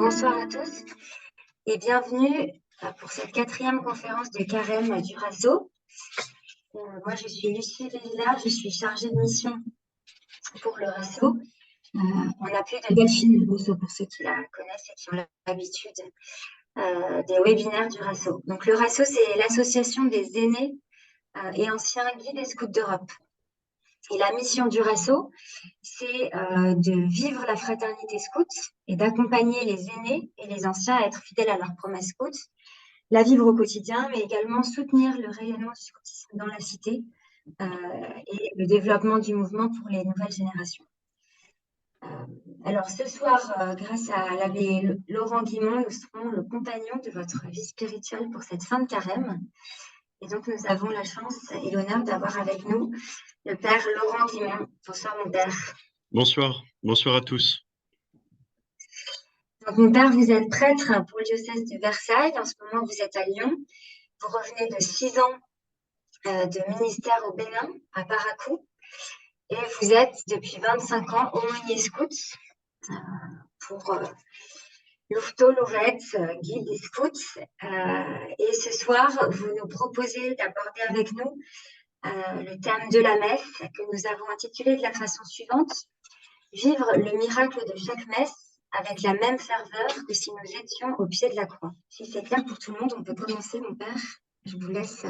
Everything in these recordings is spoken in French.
Bonsoir à tous et bienvenue pour cette 4e conférence de Carême du RASO. Moi, je suis Lucie Villard, je suis chargée de mission pour le RASO. On appelle de Delphine Rousseau pour ceux qui la connaissent et qui ont l'habitude des webinaires du RASO. Donc, le RASO, c'est l'association des aînés et anciens guides et scouts d'Europe. Et la mission du RASO, c'est de vivre la fraternité scout et d'accompagner les aînés et les anciens à être fidèles à leurs promesses scout, la vivre au quotidien, mais également soutenir le rayonnement du scoutisme dans la cité et le développement du mouvement pour les nouvelles générations. Alors ce soir, grâce à l'abbé Laurent Guimond, nous serons le compagnon de votre vie spirituelle pour cette fin de carême. Et donc nous avons la chance et l'honneur d'avoir avec nous le père Laurent Guimond. Bonsoir mon père. Bonsoir, bonsoir à tous. Donc mon père, vous êtes prêtre pour le diocèse de Versailles. En ce moment, vous êtes à Lyon. Vous revenez de 6 ans de ministère au Bénin, à Parakou. Et vous êtes depuis 25 ans aumônier scout pour Louveteaux, Lourette, guide des scouts. Et ce soir, vous nous proposez d'aborder avec nous le thème de la messe que nous avons intitulé de la façon suivante: vivre le miracle de chaque messe avec la même ferveur que si nous étions au pied de la croix. Si c'est clair pour tout le monde, on peut commencer, mon père. Je vous laisse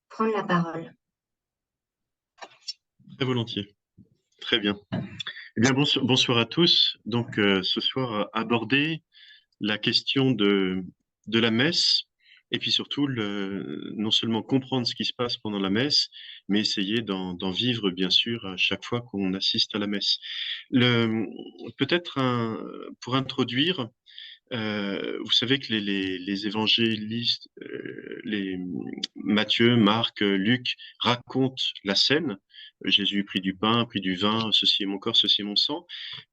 prendre la parole. Très volontiers. Très bien. Eh bien, bonsoir à tous. Donc, ce soir, aborder la question de la messe et puis surtout, non seulement comprendre ce qui se passe pendant la messe, mais essayer d'en vivre, bien sûr, à chaque fois qu'on assiste à la messe. Peut-être pour introduire, vous savez que les évangélistes, les Matthieu, Marc, Luc racontent la scène. Jésus prit du pain, prit du vin, ceci est mon corps, ceci est mon sang.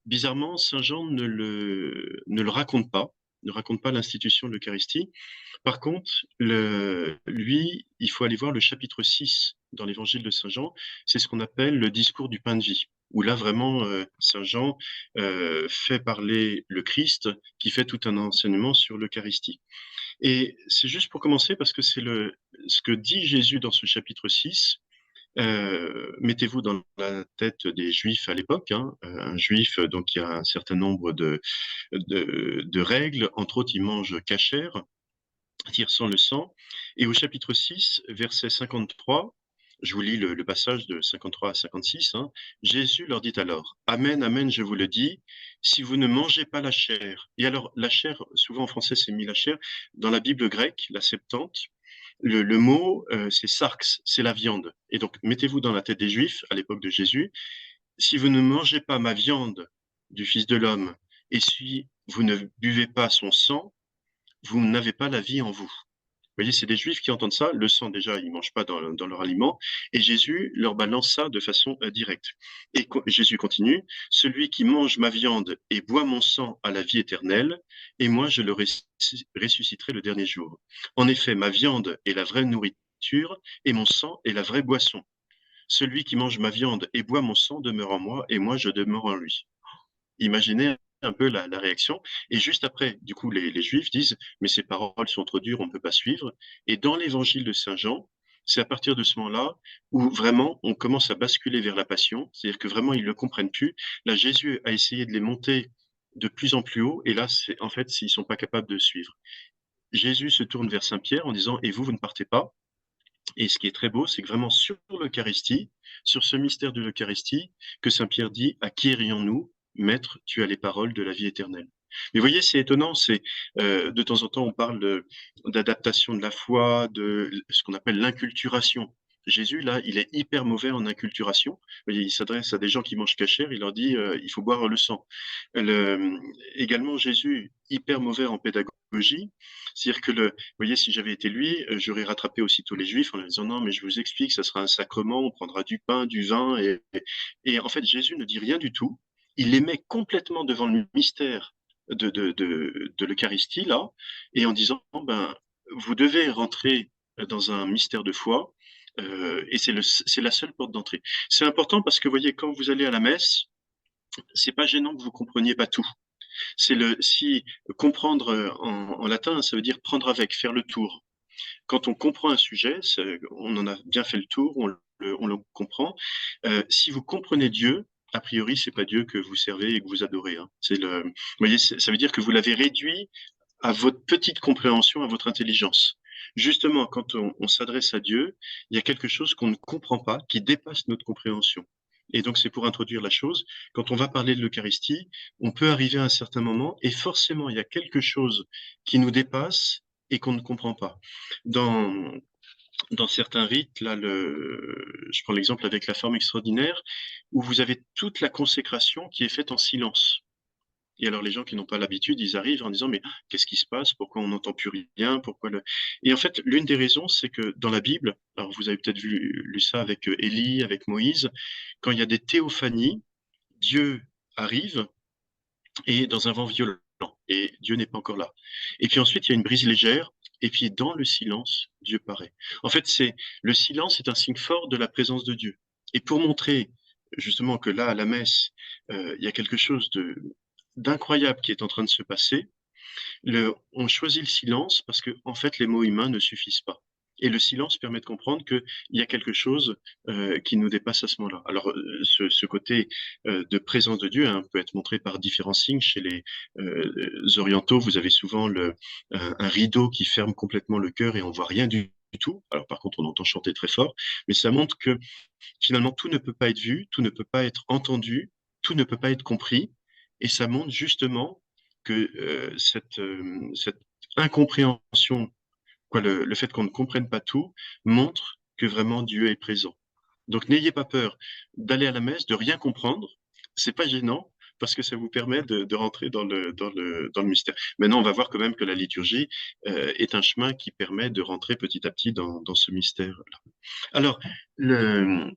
Bizarrement, Saint Jean ne le raconte pas, ne raconte pas l'institution de l'Eucharistie. Par contre, lui, il faut aller voir le chapitre 6 dans l'évangile de Saint Jean. C'est ce qu'on appelle le discours du pain de vie, où là vraiment Saint Jean fait parler le Christ, qui fait tout un enseignement sur l'Eucharistie. Et c'est juste pour commencer parce que c'est ce que dit Jésus dans ce chapitre 6. Mettez-vous dans la tête des Juifs à l'époque. Un Juif, donc il y a un certain nombre de règles. Entre autres, il mange cachère, c'est-à-dire sans le sang. Et au chapitre 6, verset 53, je vous lis le passage de 53 à 56. Jésus leur dit alors: Amen, amen, je vous le dis, si vous ne mangez pas la chair. Et alors, la chair, souvent en français c'est mis la chair. Dans la Bible grecque, la Septante, le mot c'est sarx, c'est la viande. Et donc, mettez-vous dans la tête des Juifs à l'époque de Jésus: si vous ne mangez pas ma viande du Fils de l'homme, et si vous ne buvez pas son sang, vous n'avez pas la vie en vous. Vous voyez, c'est des Juifs qui entendent ça. Le sang, déjà, ils ne mangent pas dans leur aliment. Et Jésus leur balance ça de façon directe. Et Jésus continue: celui qui mange ma viande et boit mon sang a la vie éternelle, et moi, je le ressusciterai le dernier jour. En effet, ma viande est la vraie nourriture, et mon sang est la vraie boisson. Celui qui mange ma viande et boit mon sang demeure en moi, et moi, je demeure en lui. Imaginez un peu la réaction. Et juste après, du coup, les Juifs disent: mais ces paroles sont trop dures, on ne peut pas suivre. Et dans l'évangile de Saint Jean, c'est à partir de ce moment-là où vraiment on commence à basculer vers la passion, c'est-à-dire que vraiment ils ne le comprennent plus. Là, Jésus a essayé de les monter de plus en plus haut, et là, c'est en fait, s'ils ne sont pas capables de suivre. Jésus se tourne vers Saint Pierre en disant: et vous ne partez pas. Et ce qui est très beau, c'est que vraiment sur l'Eucharistie, sur ce mystère de l'Eucharistie, que Saint Pierre dit: à qui irions-nous? Maître, tu as les paroles de la vie éternelle. Mais vous voyez, c'est étonnant, c'est de temps en temps on parle d'adaptation de la foi, de ce qu'on appelle l'inculturation. Jésus, là, il est hyper mauvais en inculturation. Vous voyez, il s'adresse à des gens qui mangent cachère, il leur dit il faut boire le sang. Également, Jésus, hyper mauvais en pédagogie. C'est-à-dire que vous voyez, si j'avais été lui, j'aurais rattrapé aussitôt les Juifs en leur disant: non, mais je vous explique, ça sera un sacrement, on prendra du pain, du vin. Et en fait, Jésus ne dit rien du tout. Il les met complètement devant le mystère de l'Eucharistie, là, et en disant: ben, vous devez rentrer dans un mystère de foi, et c'est la seule porte d'entrée. C'est important parce que, vous voyez, quand vous allez à la messe, c'est pas gênant que vous compreniez pas tout. Si comprendre en latin, ça veut dire prendre avec, faire le tour. Quand on comprend un sujet, on en a bien fait le tour, on le comprend. Si vous comprenez Dieu, a priori, c'est pas Dieu que vous servez et que vous adorez. Hein. Vous voyez, ça veut dire que vous l'avez réduit à votre petite compréhension, à votre intelligence. Justement, quand on s'adresse à Dieu, il y a quelque chose qu'on ne comprend pas, qui dépasse notre compréhension. Et donc, c'est pour introduire la chose. Quand on va parler de l'Eucharistie, on peut arriver à un certain moment et forcément, il y a quelque chose qui nous dépasse et qu'on ne comprend pas. Dans, dans certains rites, là, je prends l'exemple avec la forme extraordinaire, où vous avez toute la consécration qui est faite en silence. Et alors les gens qui n'ont pas l'habitude, ils arrivent en disant mais qu'est-ce qui se passe? Pourquoi on n'entend plus rien? Et en fait, l'une des raisons, c'est que dans la Bible, alors vous avez peut-être lu ça avec Élie, avec Moïse, quand il y a des théophanies, Dieu arrive et dans un vent violent et Dieu n'est pas encore là. Et puis ensuite, il y a une brise légère et puis dans le silence, Dieu paraît. En fait, le silence est un signe fort de la présence de Dieu. Et pour montrer justement que là, à la messe, il y a quelque chose d'incroyable qui est en train de se passer. On choisit le silence parce que, en fait, les mots humains ne suffisent pas. Et le silence permet de comprendre qu'il y a quelque chose qui nous dépasse à ce moment-là. Alors, ce côté de présence de Dieu peut être montré par différents signes. Chez les orientaux, vous avez souvent un rideau qui ferme complètement le cœur et on voit rien du tout. Alors, par contre, on entend chanter très fort, mais ça montre que finalement, tout ne peut pas être vu, tout ne peut pas être entendu, tout ne peut pas être compris. Et ça montre justement que cette incompréhension, le fait qu'on ne comprenne pas tout, montre que vraiment Dieu est présent. Donc n'ayez pas peur d'aller à la messe, de rien comprendre. C'est pas gênant parce que ça vous permet de rentrer dans le mystère. Maintenant, on va voir quand même que la liturgie est un chemin qui permet de rentrer petit à petit dans ce mystère-là. Alors, le,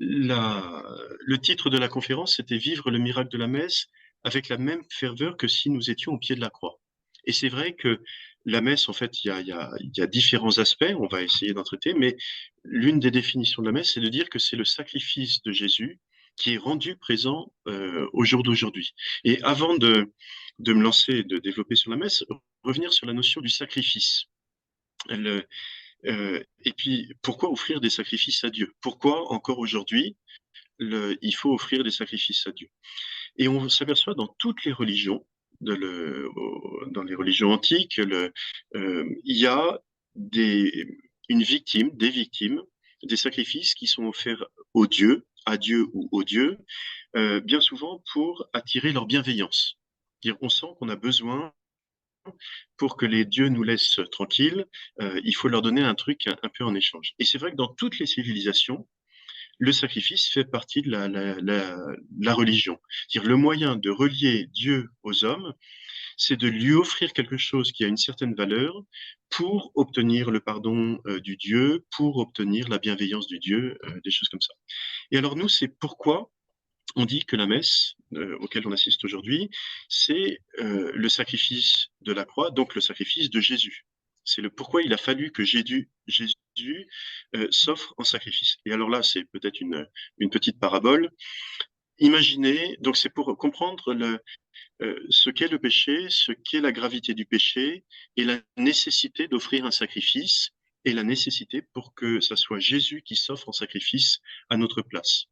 le titre de la conférence, c'était Vivre le miracle de la messe avec la même ferveur que si nous étions au pied de la croix. Et c'est vrai que la messe, en fait, il y a différents aspects, on va essayer d'en traiter, mais l'une des définitions de la messe, c'est de dire que c'est le sacrifice de Jésus qui est rendu présent au jour d'aujourd'hui. Et avant de me lancer, de développer sur la messe, revenir sur la notion du sacrifice. Et puis, pourquoi offrir des sacrifices à Dieu? Pourquoi, encore aujourd'hui, il faut offrir des sacrifices à Dieu? Et on s'aperçoit dans toutes les religions, dans les religions antiques, il y a une victime, des victimes, des sacrifices qui sont offerts aux dieux, à Dieu ou aux dieux, bien souvent pour attirer leur bienveillance. On sent qu'on a besoin pour que les dieux nous laissent tranquilles, il faut leur donner un truc un peu en échange. Et c'est vrai que dans toutes les civilisations, le sacrifice fait partie de la religion. C'est-à-dire le moyen de relier Dieu aux hommes, c'est de lui offrir quelque chose qui a une certaine valeur pour obtenir le pardon du Dieu, pour obtenir la bienveillance du Dieu, des choses comme ça. Et alors nous, c'est pourquoi on dit que la messe auquel on assiste aujourd'hui, c'est le sacrifice de la croix, donc le sacrifice de Jésus. C'est le pourquoi il a fallu que Jésus s'offre en sacrifice. Et alors là, c'est peut-être une petite parabole. Imaginez, donc c'est pour comprendre ce qu'est le péché, ce qu'est la gravité du péché et la nécessité d'offrir un sacrifice et la nécessité pour que ça soit Jésus qui s'offre en sacrifice à notre place.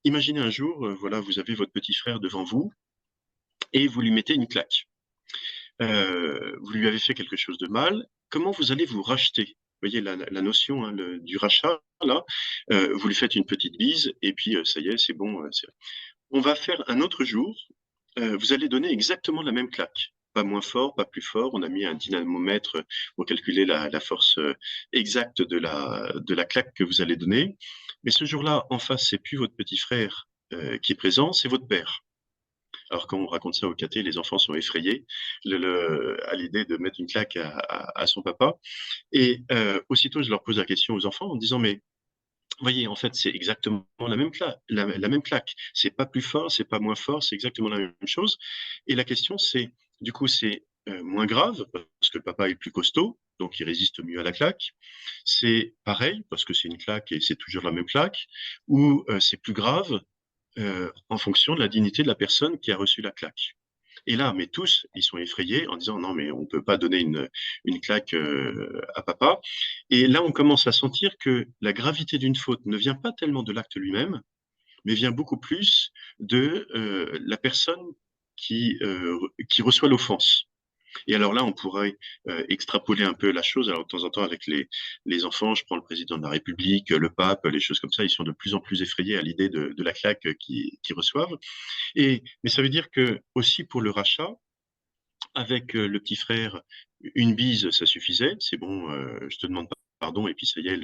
Imaginez un jour, voilà, vous avez votre petit frère devant vous et vous lui mettez une claque. Vous lui avez fait quelque chose de mal. Comment vous allez vous racheter? Vous voyez la notion du rachat, là. Vous lui faites une petite bise et puis ça y est, c'est bon. On va faire un autre jour. Vous allez donner exactement la même claque. Pas moins fort, pas plus fort. On a mis un dynamomètre pour calculer la force exacte de la claque que vous allez donner. Mais ce jour-là, en face, c'est plus votre petit frère qui est présent, c'est votre père. Alors quand on raconte ça au caté, les enfants sont effrayés à l'idée de mettre une claque à son papa. Et aussitôt, je leur pose la question aux enfants en disant, mais voyez, en fait, c'est exactement la même claque. La même claque. C'est pas plus fort, c'est pas moins fort, c'est exactement la même chose. Et la question, c'est, du coup, c'est moins grave parce que papa est plus costaud, donc il résiste mieux à la claque. C'est pareil parce que c'est une claque et c'est toujours la même claque. Ou c'est plus grave en fonction de la dignité de la personne qui a reçu la claque. Et là, mais tous, ils sont effrayés en disant non, mais on ne peut pas donner une claque à papa. Et là, on commence à sentir que la gravité d'une faute ne vient pas tellement de l'acte lui-même, mais vient beaucoup plus de la personne qui reçoit l'offense. Et alors là, on pourrait extrapoler un peu la chose. Alors de temps en temps, avec les enfants, je prends le président de la République, le pape, les choses comme ça, ils sont de plus en plus effrayés à l'idée de la claque qu'ils reçoivent. Mais ça veut dire que aussi pour le rachat, avec le petit frère, une bise, ça suffisait. C'est bon, je te demande pardon, et puis ça y est,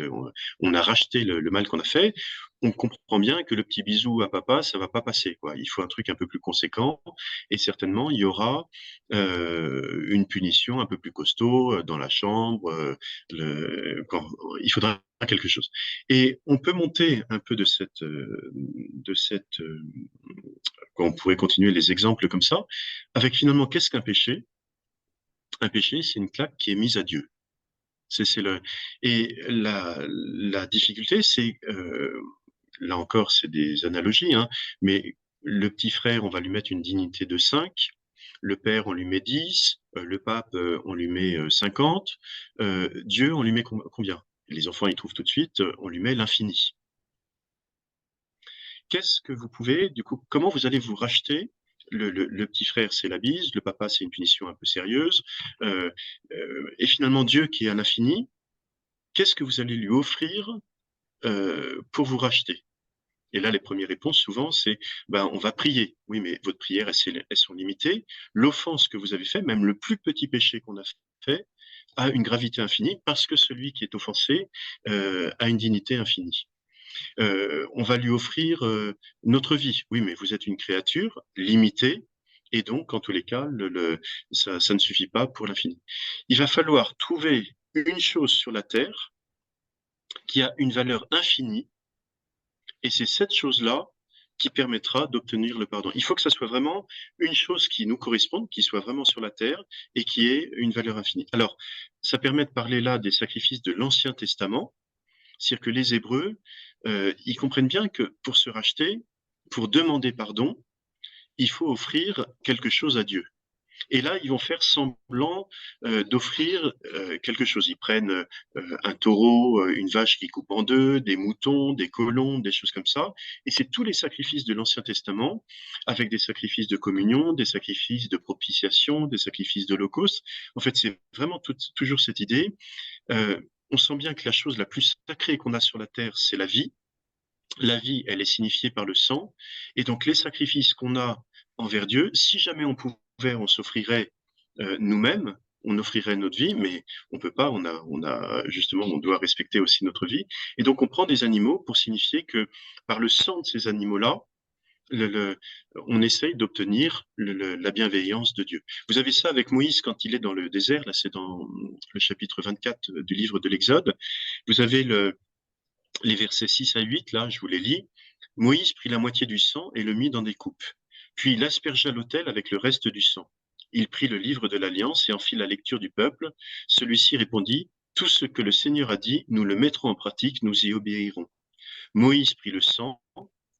on a racheté le mal qu'on a fait. On comprend bien que le petit bisou à papa, ça va pas passer, quoi. Il faut un truc un peu plus conséquent, et certainement il y aura une punition un peu plus costaud dans la chambre. Il faudra quelque chose. Et on peut monter un peu on pourrait continuer les exemples comme ça, avec finalement qu'est-ce qu'un péché? Un péché, c'est une claque qui est mise à Dieu. C'est le et la difficulté, c'est là encore, c'est des analogies, hein, mais le petit frère, on va lui mettre une dignité de 5, le père, on lui met 10, le pape, on lui met 50, Dieu, on lui met combien? Les enfants, ils trouvent tout de suite, on lui met l'infini. Qu'est-ce que vous pouvez, du coup, comment vous allez vous racheter? Le petit frère, c'est la bise, le papa, c'est une punition un peu sérieuse, et finalement Dieu qui est à l'infini, qu'est-ce que vous allez lui offrir pour vous racheter? Et là, les premières réponses, souvent, c'est ben, on va prier. Oui, mais votre prière, elles sont limitées. L'offense que vous avez fait, même le plus petit péché qu'on a fait, a une gravité infinie parce que celui qui est offensé a une dignité infinie. On va lui offrir notre vie. Oui, mais vous êtes une créature limitée, et donc, en tous les cas, ça ne suffit pas pour l'infini. Il va falloir trouver une chose sur la terre qui a une valeur infinie, et c'est cette chose-là qui permettra d'obtenir le pardon. Il faut que ça soit vraiment une chose qui nous corresponde, qui soit vraiment sur la terre et qui ait une valeur infinie. Alors, ça permet de parler là des sacrifices de l'Ancien Testament, c'est-à-dire que les Hébreux, ils comprennent bien que pour se racheter, pour demander pardon, il faut offrir quelque chose à Dieu. Et là, ils vont faire semblant d'offrir quelque chose. Ils prennent un taureau, une vache qui coupe en deux, des moutons, des colons, des choses comme ça. Et c'est tous les sacrifices de l'Ancien Testament, avec des sacrifices de communion, des sacrifices de propitiation, des sacrifices d'holocauste. En fait, c'est vraiment toujours cette idée. On sent bien que la chose la plus sacrée qu'on a sur la terre, c'est la vie. La vie, elle est signifiée par le sang. Et donc, les sacrifices qu'on a envers Dieu, si jamais on pouvait, on s'offrirait nous-mêmes, on offrirait notre vie, mais on peut pas, justement, on doit respecter aussi notre vie. Et donc, on prend des animaux pour signifier que par le sang de ces animaux-là, le, le- on essaye d'obtenir la bienveillance de Dieu. Vous avez ça avec Moïse quand il est dans le désert, là c'est dans le chapitre 24 du livre de l'Exode. Vous avez les versets 6 à 8, là, je vous les lis. Moïse prit la moitié du sang et le mit dans des coupes. Puis il aspergea l'autel avec le reste du sang. Il prit le livre de l'Alliance et en fit la lecture du peuple. Celui-ci répondit, tout ce que le Seigneur a dit, nous le mettrons en pratique, nous y obéirons. Moïse prit le sang,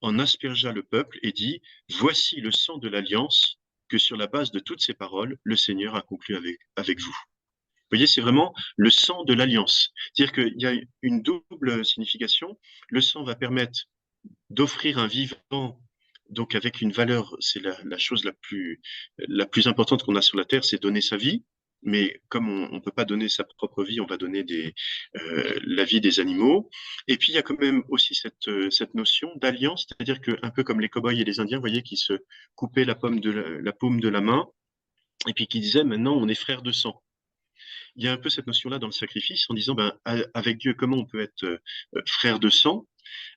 en aspergea le peuple et dit, voici le sang de l'Alliance que sur la base de toutes ces paroles, le Seigneur a conclu avec vous. Vous voyez, c'est vraiment le sang de l'alliance. C'est-à-dire qu'il y a une double signification. Le sang va permettre d'offrir un vivant, donc avec une valeur, c'est la chose la plus importante qu'on a sur la terre, c'est donner sa vie. Mais comme on ne peut pas donner sa propre vie, on va donner la vie des animaux. Et puis il y a quand même aussi cette notion d'alliance, c'est-à-dire que un peu comme les cow-boys et les Indiens, vous voyez, qui se coupaient la paume de la main, et puis qui disaient maintenant on est frères de sang. Il y a un peu cette notion-là dans le sacrifice en disant, ben, avec Dieu, comment on peut être frère de sang?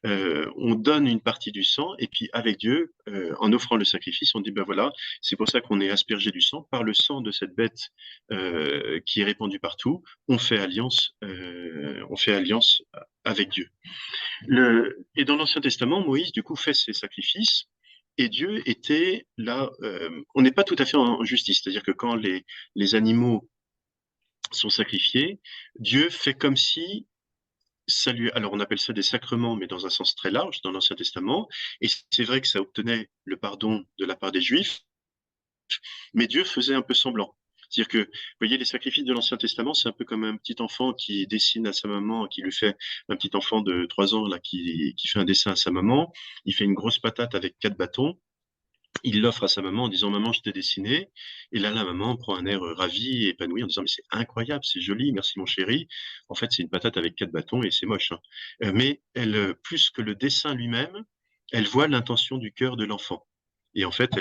On donne une partie du sang et puis avec Dieu, en offrant le sacrifice, on dit, ben voilà, c'est pour ça qu'on est aspergé du sang, par le sang de cette bête qui est répandue partout, on fait alliance avec Dieu. Et dans l'Ancien Testament, Moïse, du coup, fait ses sacrifices. Et Dieu était là, on n'est pas tout à fait en justice, c'est-à-dire que quand les animaux sont sacrifiés, Dieu fait comme si alors on appelle ça des sacrements, mais dans un sens très large, dans l'Ancien Testament. Et c'est vrai que ça obtenait le pardon de la part des Juifs, mais Dieu faisait un peu semblant. C'est-à-dire que, vous voyez, les sacrifices de l'Ancien Testament, c'est un peu comme un petit enfant qui dessine à sa maman, qui lui fait, un petit enfant de 3 ans, là, qui fait un dessin à sa maman. Il fait une grosse patate avec 4 bâtons. Il l'offre à sa maman en disant: «Maman, je t'ai dessiné». Et là, la maman prend un air ravi et épanoui en disant: «Mais c'est incroyable, c'est joli, merci mon chéri». En fait, c'est une patate avec 4 bâtons et c'est moche, hein. Mais elle, plus que le dessin lui-même, elle voit l'intention du cœur de l'enfant. Et en fait,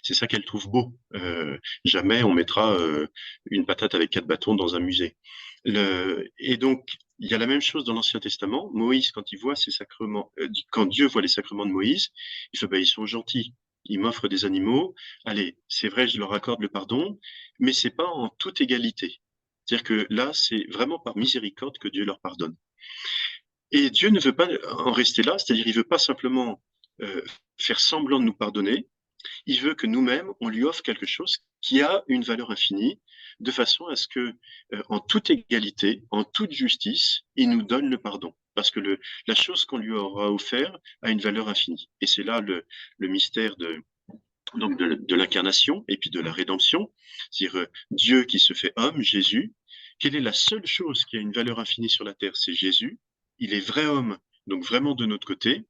c'est ça qu'elle trouve beau. Jamais on mettra, une patate avec 4 bâtons dans un musée. Et donc, il y a la même chose dans l'Ancien Testament. Moïse, quand il voit ces sacrements, quand Dieu voit les sacrements de Moïse, il fait: «Bah, ils sont gentils. Ils m'offrent des animaux. Allez, c'est vrai, je leur accorde le pardon, mais c'est pas en toute égalité. C'est-à-dire que là, c'est vraiment par miséricorde que Dieu leur pardonne. Et Dieu ne veut pas en rester là, c'est-à-dire il veut pas simplement faire semblant de nous pardonner, il veut que nous-mêmes, on lui offre quelque chose qui a une valeur infinie, de façon à ce que, en toute égalité, en toute justice, il nous donne le pardon. Parce que la chose qu'on lui aura offert a une valeur infinie. Et c'est là le mystère de l'incarnation et puis de la rédemption, c'est-à-dire Dieu qui se fait homme, Jésus. Quelle est la seule chose qui a une valeur infinie sur la terre? C'est Jésus. Il est vrai homme, donc vraiment de notre côté,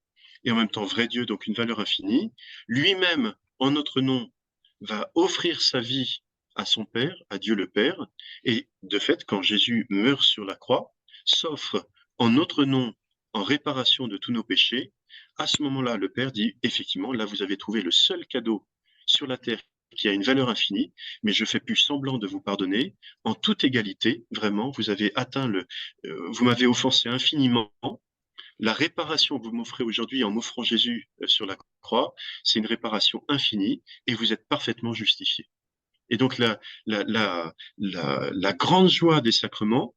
et en même temps vrai Dieu, donc une valeur infinie. Lui-même, en notre nom, va offrir sa vie à son Père, à Dieu le Père, et de fait, quand Jésus meurt sur la croix, s'offre en notre nom en réparation de tous nos péchés. À ce moment-là, le Père dit, effectivement, là, vous avez trouvé le seul cadeau sur la terre qui a une valeur infinie, mais je fais plus semblant de vous pardonner. En toute égalité, vraiment, vous avez atteint vous m'avez offensé infiniment. La réparation que vous m'offrez aujourd'hui en m'offrant Jésus sur la croix, c'est une réparation infinie et vous êtes parfaitement justifié. Et donc, la grande joie des sacrements,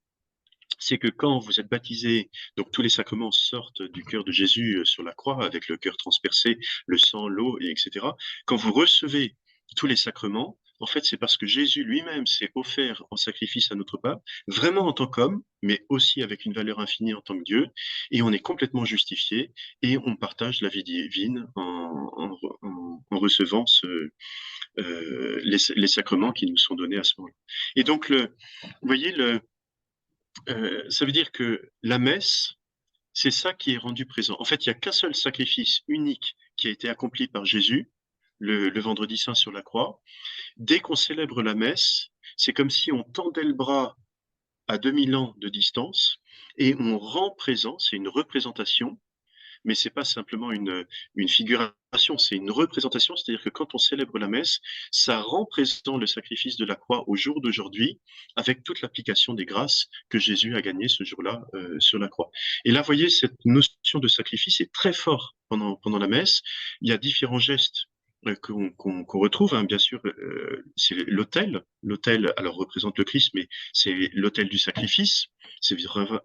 c'est que quand vous êtes baptisé, donc tous les sacrements sortent du cœur de Jésus sur la croix, avec le cœur transpercé, le sang, l'eau, et etc. Quand vous recevez tous les sacrements, en fait, c'est parce que Jésus lui-même s'est offert en sacrifice à notre part, vraiment en tant qu'homme, mais aussi avec une valeur infinie en tant que Dieu, et on est complètement justifié, et on partage la vie divine en recevant les sacrements qui nous sont donnés à ce moment-là. Et donc, vous voyez, ça veut dire que la messe, c'est ça qui est rendu présent. En fait, il n'y a qu'un seul sacrifice unique qui a été accompli par Jésus, le vendredi saint sur la croix. Dès qu'on célèbre la messe, c'est comme si on tendait le bras à 2000 ans de distance et on rend présent, c'est une représentation, mais c'est pas simplement une figuration, c'est une représentation, c'est-à-dire que quand on célèbre la messe, ça rend présent le sacrifice de la croix au jour d'aujourd'hui, avec toute l'application des grâces que Jésus a gagnées ce jour-là sur la croix. Et là, vous voyez, cette notion de sacrifice est très forte pendant la messe. Il y a différents gestes qu'on retrouve, hein, bien sûr, c'est l'autel. L'autel, alors représente le Christ, mais c'est l'autel du sacrifice. C'est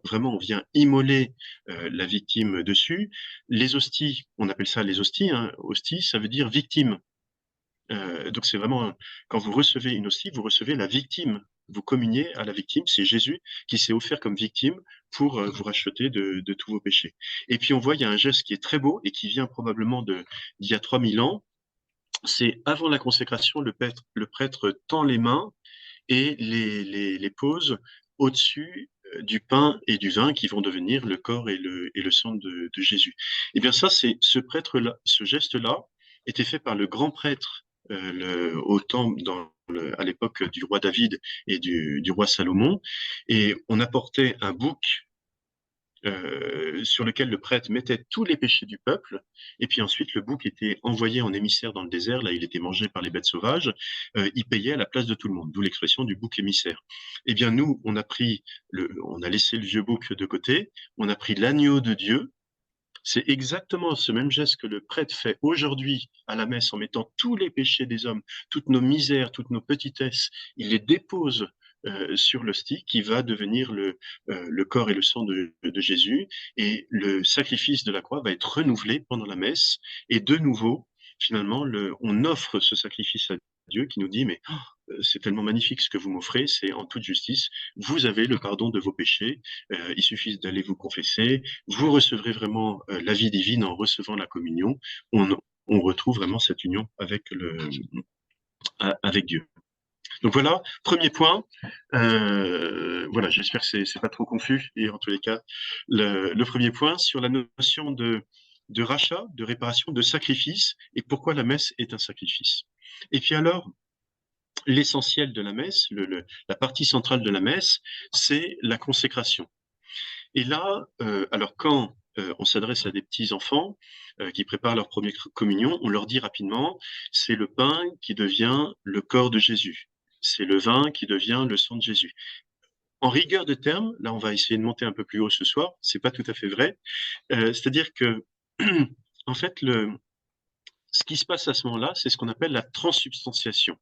vraiment, on vient immoler la victime dessus. Les hosties, on appelle ça les hosties, hein. Hostie, ça veut dire victime. Donc c'est vraiment, quand vous recevez une hostie, vous recevez la victime. Vous communiez à la victime, c'est Jésus qui s'est offert comme victime pour vous racheter de tous vos péchés. Et puis on voit, il y a un geste qui est très beau et qui vient probablement d'il y a 3000 ans. C'est avant la consécration, le prêtre tend les mains et les pose au-dessus du pain et du vin qui vont devenir le corps et le sang de Jésus. Eh bien ça, c'est ce prêtre-là, ce geste-là était fait par le grand prêtre au temple à l'époque du roi David et du roi Salomon, et on apportait un bouc sur lequel le prêtre mettait tous les péchés du peuple, et puis ensuite le bouc était envoyé en émissaire dans le désert, là il était mangé par les bêtes sauvages, il payait à la place de tout le monde, d'où l'expression du bouc émissaire. Eh bien nous, on a laissé le vieux bouc de côté, on a pris l'agneau de Dieu. C'est exactement ce même geste que le prêtre fait aujourd'hui à la messe en mettant tous les péchés des hommes, toutes nos misères, toutes nos petitesses, il les dépose sur l'hostie qui va devenir le corps et le sang de Jésus, et le sacrifice de la croix va être renouvelé pendant la messe, et de nouveau, finalement, on offre ce sacrifice à Dieu qui nous dit, mais c'est tellement magnifique ce que vous m'offrez, c'est en toute justice, vous avez le pardon de vos péchés, il suffit d'aller vous confesser, vous recevrez vraiment la vie divine en recevant la communion, on retrouve vraiment cette union avec Dieu. Donc voilà, premier point. Voilà, j'espère que c'est pas trop confus. Et en tous les cas, le premier point sur la notion de rachat, de réparation, de sacrifice, et pourquoi la messe est un sacrifice. Et puis alors, l'essentiel de la messe, la partie centrale de la messe, c'est la consécration. Et là, alors quand on s'adresse à des petits enfants qui préparent leur première communion, on leur dit rapidement, c'est le pain qui devient le corps de Jésus. C'est le vin qui devient le sang de Jésus. En rigueur de terme, là on va essayer de monter un peu plus haut ce soir, c'est pas tout à fait vrai. C'est-à-dire que, en fait, ce qui se passe à ce moment-là, c'est ce qu'on appelle la transsubstantiation.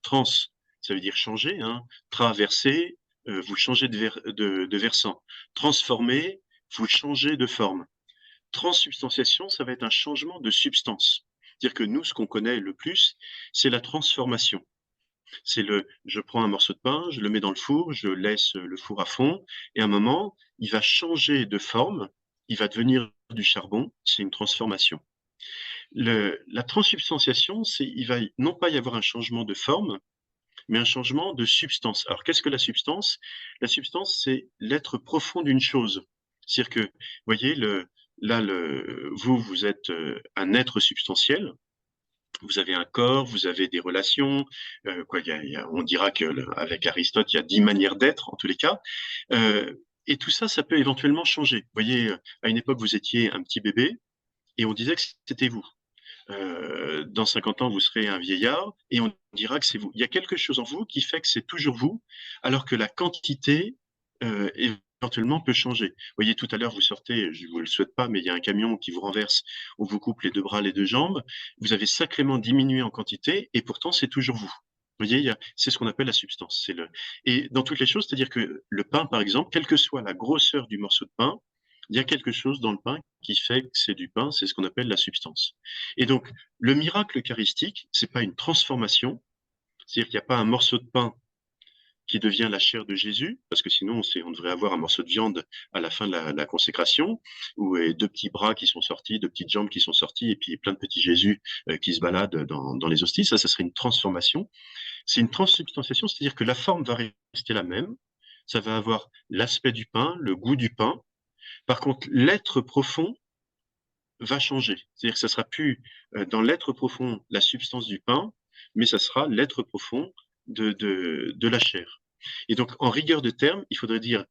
Trans, ça veut dire changer, hein. Traverser, vous changez de versant. Transformer, vous changez de forme. Transsubstantiation, ça va être un changement de substance. C'est-à-dire que nous, ce qu'on connaît le plus, c'est la transformation. Je prends un morceau de pain, je le mets dans le four, je laisse le four à fond, et à un moment, il va changer de forme, il va devenir du charbon, c'est une transformation. La transsubstantiation, il va non pas y avoir un changement de forme, mais un changement de substance. Alors, qu'est-ce que la substance? La substance, c'est l'être profond d'une chose. C'est-à-dire que, vous voyez, vous êtes un être substantiel, vous avez un corps, vous avez des relations, on dira qu'avec Aristote, il y a 10 manières d'être, en tous les cas, et tout ça, ça peut éventuellement changer. Vous voyez, à une époque, vous étiez un petit bébé, et on disait que c'était vous. Dans 50 ans, vous serez un vieillard et on dira que c'est vous. Il y a quelque chose en vous qui fait que c'est toujours vous, alors que la quantité, éventuellement, peut changer. Vous voyez, tout à l'heure, vous sortez, je ne vous le souhaite pas, mais il y a un camion qui vous renverse, on vous coupe les 2 bras, les 2 jambes. Vous avez sacrément diminué en quantité et pourtant, c'est toujours vous. Vous voyez, c'est ce qu'on appelle la substance. Et dans toutes les choses, c'est-à-dire que le pain, par exemple, quelle que soit la grosseur du morceau de pain, il y a quelque chose dans le pain qui fait que c'est du pain, c'est ce qu'on appelle la substance. Et donc, le miracle eucharistique, c'est pas une transformation, c'est-à-dire qu'il n'y a pas un morceau de pain qui devient la chair de Jésus, parce que sinon on devrait avoir un morceau de viande à la fin de la consécration, ou 2 petits bras qui sont sortis, 2 petites jambes qui sont sorties, et puis plein de petits Jésus qui se baladent dans les hosties. Ça serait une transformation. C'est une transsubstantiation, c'est-à-dire que la forme va rester la même, ça va avoir l'aspect du pain, le goût du pain. Par contre, l'être profond va changer. C'est-à-dire que ça sera plus dans l'être profond la substance du pain, mais ça sera l'être profond de la chair. Et donc, en rigueur de terme, il faudrait dire,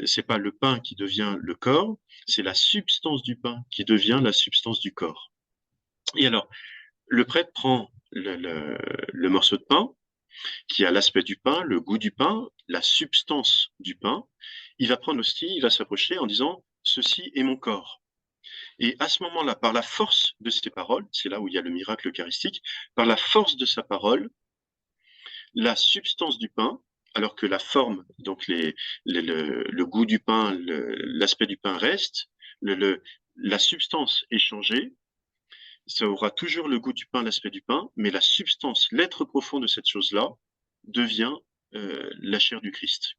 c'est pas le pain qui devient le corps, c'est la substance du pain qui devient la substance du corps. Et alors, le prêtre prend le morceau de pain, qui a l'aspect du pain, le goût du pain, la substance du pain. Il va prendre l'hostie, il va s'approcher en disant, ceci est mon corps. Et à ce moment-là, par la force de ses paroles, c'est là où il y a le miracle eucharistique, par la force de sa parole, la substance du pain, alors que la forme, donc le goût du pain, l'aspect du pain reste, la substance est changée, ça aura toujours le goût du pain, l'aspect du pain, mais la substance, l'être profond de cette chose-là, devient la chair du Christ.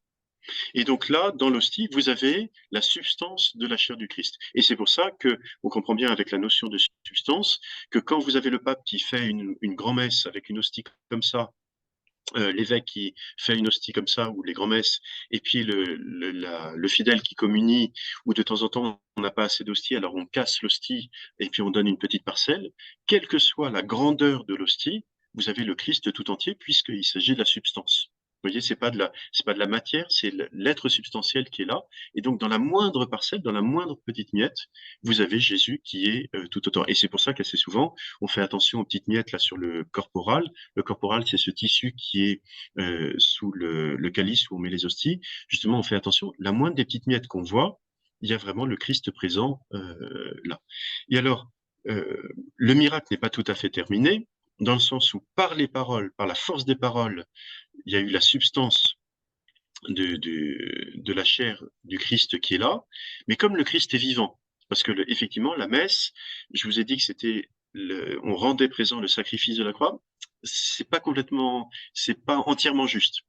Et donc là, dans l'hostie, vous avez la substance de la chair du Christ. Et c'est pour ça que on comprend bien avec la notion de substance que quand vous avez le pape qui fait une grand-messe avec une hostie comme ça, l'évêque qui fait une hostie comme ça, ou les grands-messes, et puis le fidèle qui communie, ou de temps en temps on n'a pas assez d'hostie, alors on casse l'hostie et puis on donne une petite parcelle, quelle que soit la grandeur de l'hostie, vous avez le Christ tout entier puisqu'il s'agit de la substance. Vous voyez, c'est pas de la matière, c'est l'être substantiel qui est là. Et donc, dans la moindre parcelle, dans la moindre petite miette, vous avez Jésus qui est tout autant. Et c'est pour ça qu'assez souvent, on fait attention aux petites miettes là sur le corporal. Le corporal, c'est ce tissu qui est sous le calice où on met les hosties. Justement, on fait attention. La moindre des petites miettes qu'on voit, il y a vraiment le Christ présent là. Et alors, le miracle n'est pas tout à fait terminé, dans le sens où par les paroles, par la force des paroles, il y a eu la substance de la chair du Christ qui est là, mais comme le Christ est vivant, parce que effectivement, la messe, je vous ai dit que c'était on rendait présent le sacrifice de la croix, c'est pas entièrement juste.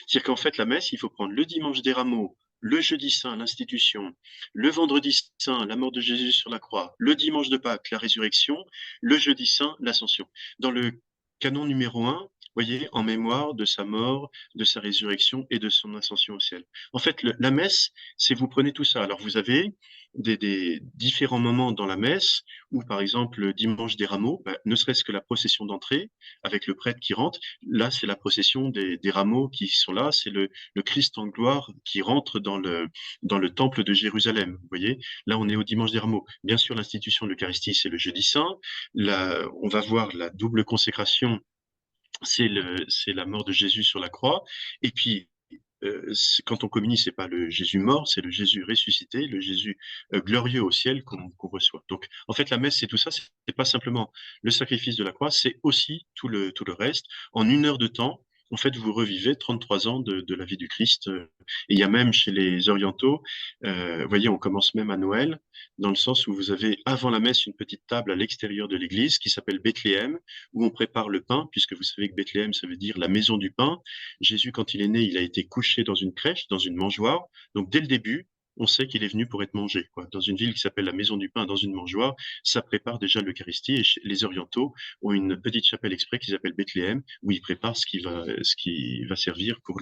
C'est-à-dire qu'en fait, la messe, il faut prendre le dimanche des Rameaux, le jeudi saint, l'institution, le vendredi saint, la mort de Jésus sur la croix, le dimanche de Pâques, la résurrection, le jeudi saint, l'ascension. Dans le canon numéro 1, vous voyez, en mémoire de sa mort, de sa résurrection et de son ascension au ciel. En fait, la messe, c'est vous prenez tout ça. Alors, vous avez des différents moments dans la messe où, par exemple, le dimanche des Rameaux, ne serait-ce que la procession d'entrée avec le prêtre qui rentre, là, c'est la procession des rameaux qui sont là, c'est le Christ en gloire qui rentre dans le temple de Jérusalem. Vous voyez, là, on est au dimanche des Rameaux. Bien sûr, l'institution de l'Eucharistie, c'est le jeudi saint. Là, on va voir la double consécration, c'est la mort de Jésus sur la croix. Et puis, quand on communie, c'est pas le Jésus mort, c'est le Jésus ressuscité, le Jésus glorieux au ciel qu'on reçoit. Donc, en fait, la messe, c'est tout ça. C'est pas simplement le sacrifice de la croix, c'est aussi tout le reste. En 1 heure de temps, en fait, vous revivez 33 ans de la vie du Christ. Et il y a même chez les orientaux, vous voyez, on commence même à Noël, dans le sens où vous avez avant la messe une petite table à l'extérieur de l'église qui s'appelle Bethléem, où on prépare le pain, puisque vous savez que Bethléem, ça veut dire la maison du pain. Jésus, quand il est né, il a été couché dans une crèche, dans une mangeoire. Donc, dès le début, on sait qu'il est venu pour être mangé, quoi. Dans une ville qui s'appelle la Maison du Pain, dans une mangeoire, ça prépare déjà l'Eucharistie. Et les orientaux ont une petite chapelle exprès qu'ils appellent Bethléem, où ils préparent ce qui va servir pour